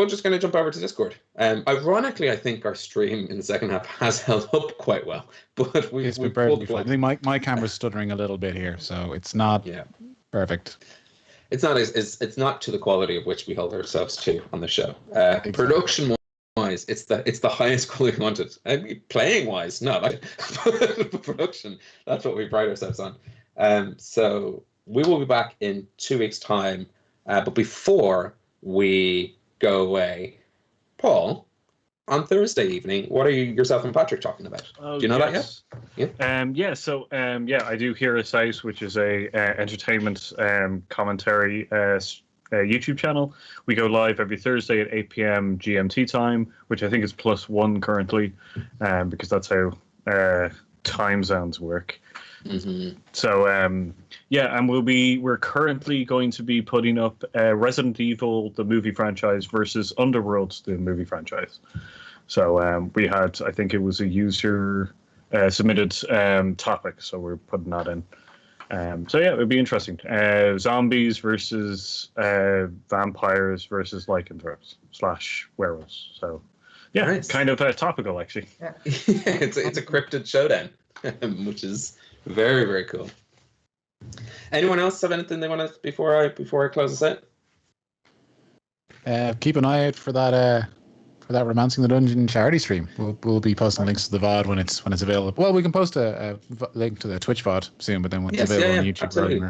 just going to jump over to Discord. Ironically, I think our stream in the second half has held up quite well, but it's been perfectly fine. I think my camera's stuttering a little bit here, so it's not perfect. It's not it's not to the quality of which we hold ourselves to on the show. Exactly. Production wise, it's the highest quality we wanted. Playing wise, no, but production, that's what we pride ourselves on. So we will be back in 2 weeks' time. But before we go away, Paul, on Thursday evening, what are yourself and Patrick talking about? Do you know that yet? Yeah. So I do Hear Us Out, which is a entertainment commentary YouTube channel. We go live every Thursday at 8 p.m. GMT time, which I think is +1 currently, because that's how time zones work. Mm-hmm. So and we're currently going to be putting up Resident Evil the movie franchise versus Underworld the movie franchise. So we had, I think it was a user submitted topic, so we're putting that in. So it would be interesting. Zombies versus vampires versus lycanthropes / werewolves. So nice. Kind of topical actually. Yeah. It's a cryptid showdown, which is very, very cool. Anyone else have anything they want to before I close this out? Keep an eye out for that Romancing the Dungeon charity stream. We'll be posting links to the VOD when it's available. Well, we can post a link to the Twitch VOD soon, but then when it's available on YouTube. Absolutely.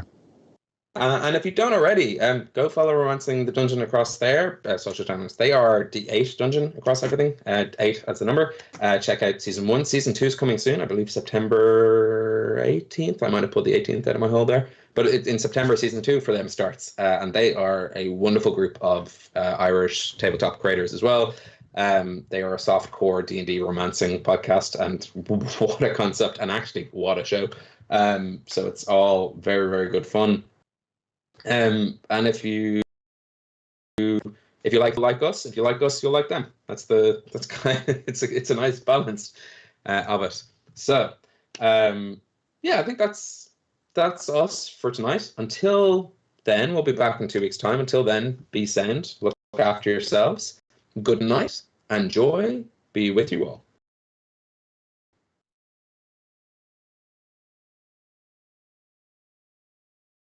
And if you don't already, go follow Romancing the Dungeon across their social channels. They are the 8 dungeon across everything. 8 as the number. Check out season 1. Season 2 is coming soon. I believe September 18th. I might have pulled the 18th out of my hole there. But in September, season 2 for them starts. And they are a wonderful group of Irish tabletop creators as well. They are a softcore D&D romancing podcast. And what a concept. And actually, what a show. So it's all very, very good fun. And if you like us, if you like us, you'll like them. That's kind of, it's a nice balance of it. So yeah, I think that's us for tonight. Until then, we'll be back in 2 weeks' time. Until then, be sound, look after yourselves. Good night, and joy be with you all.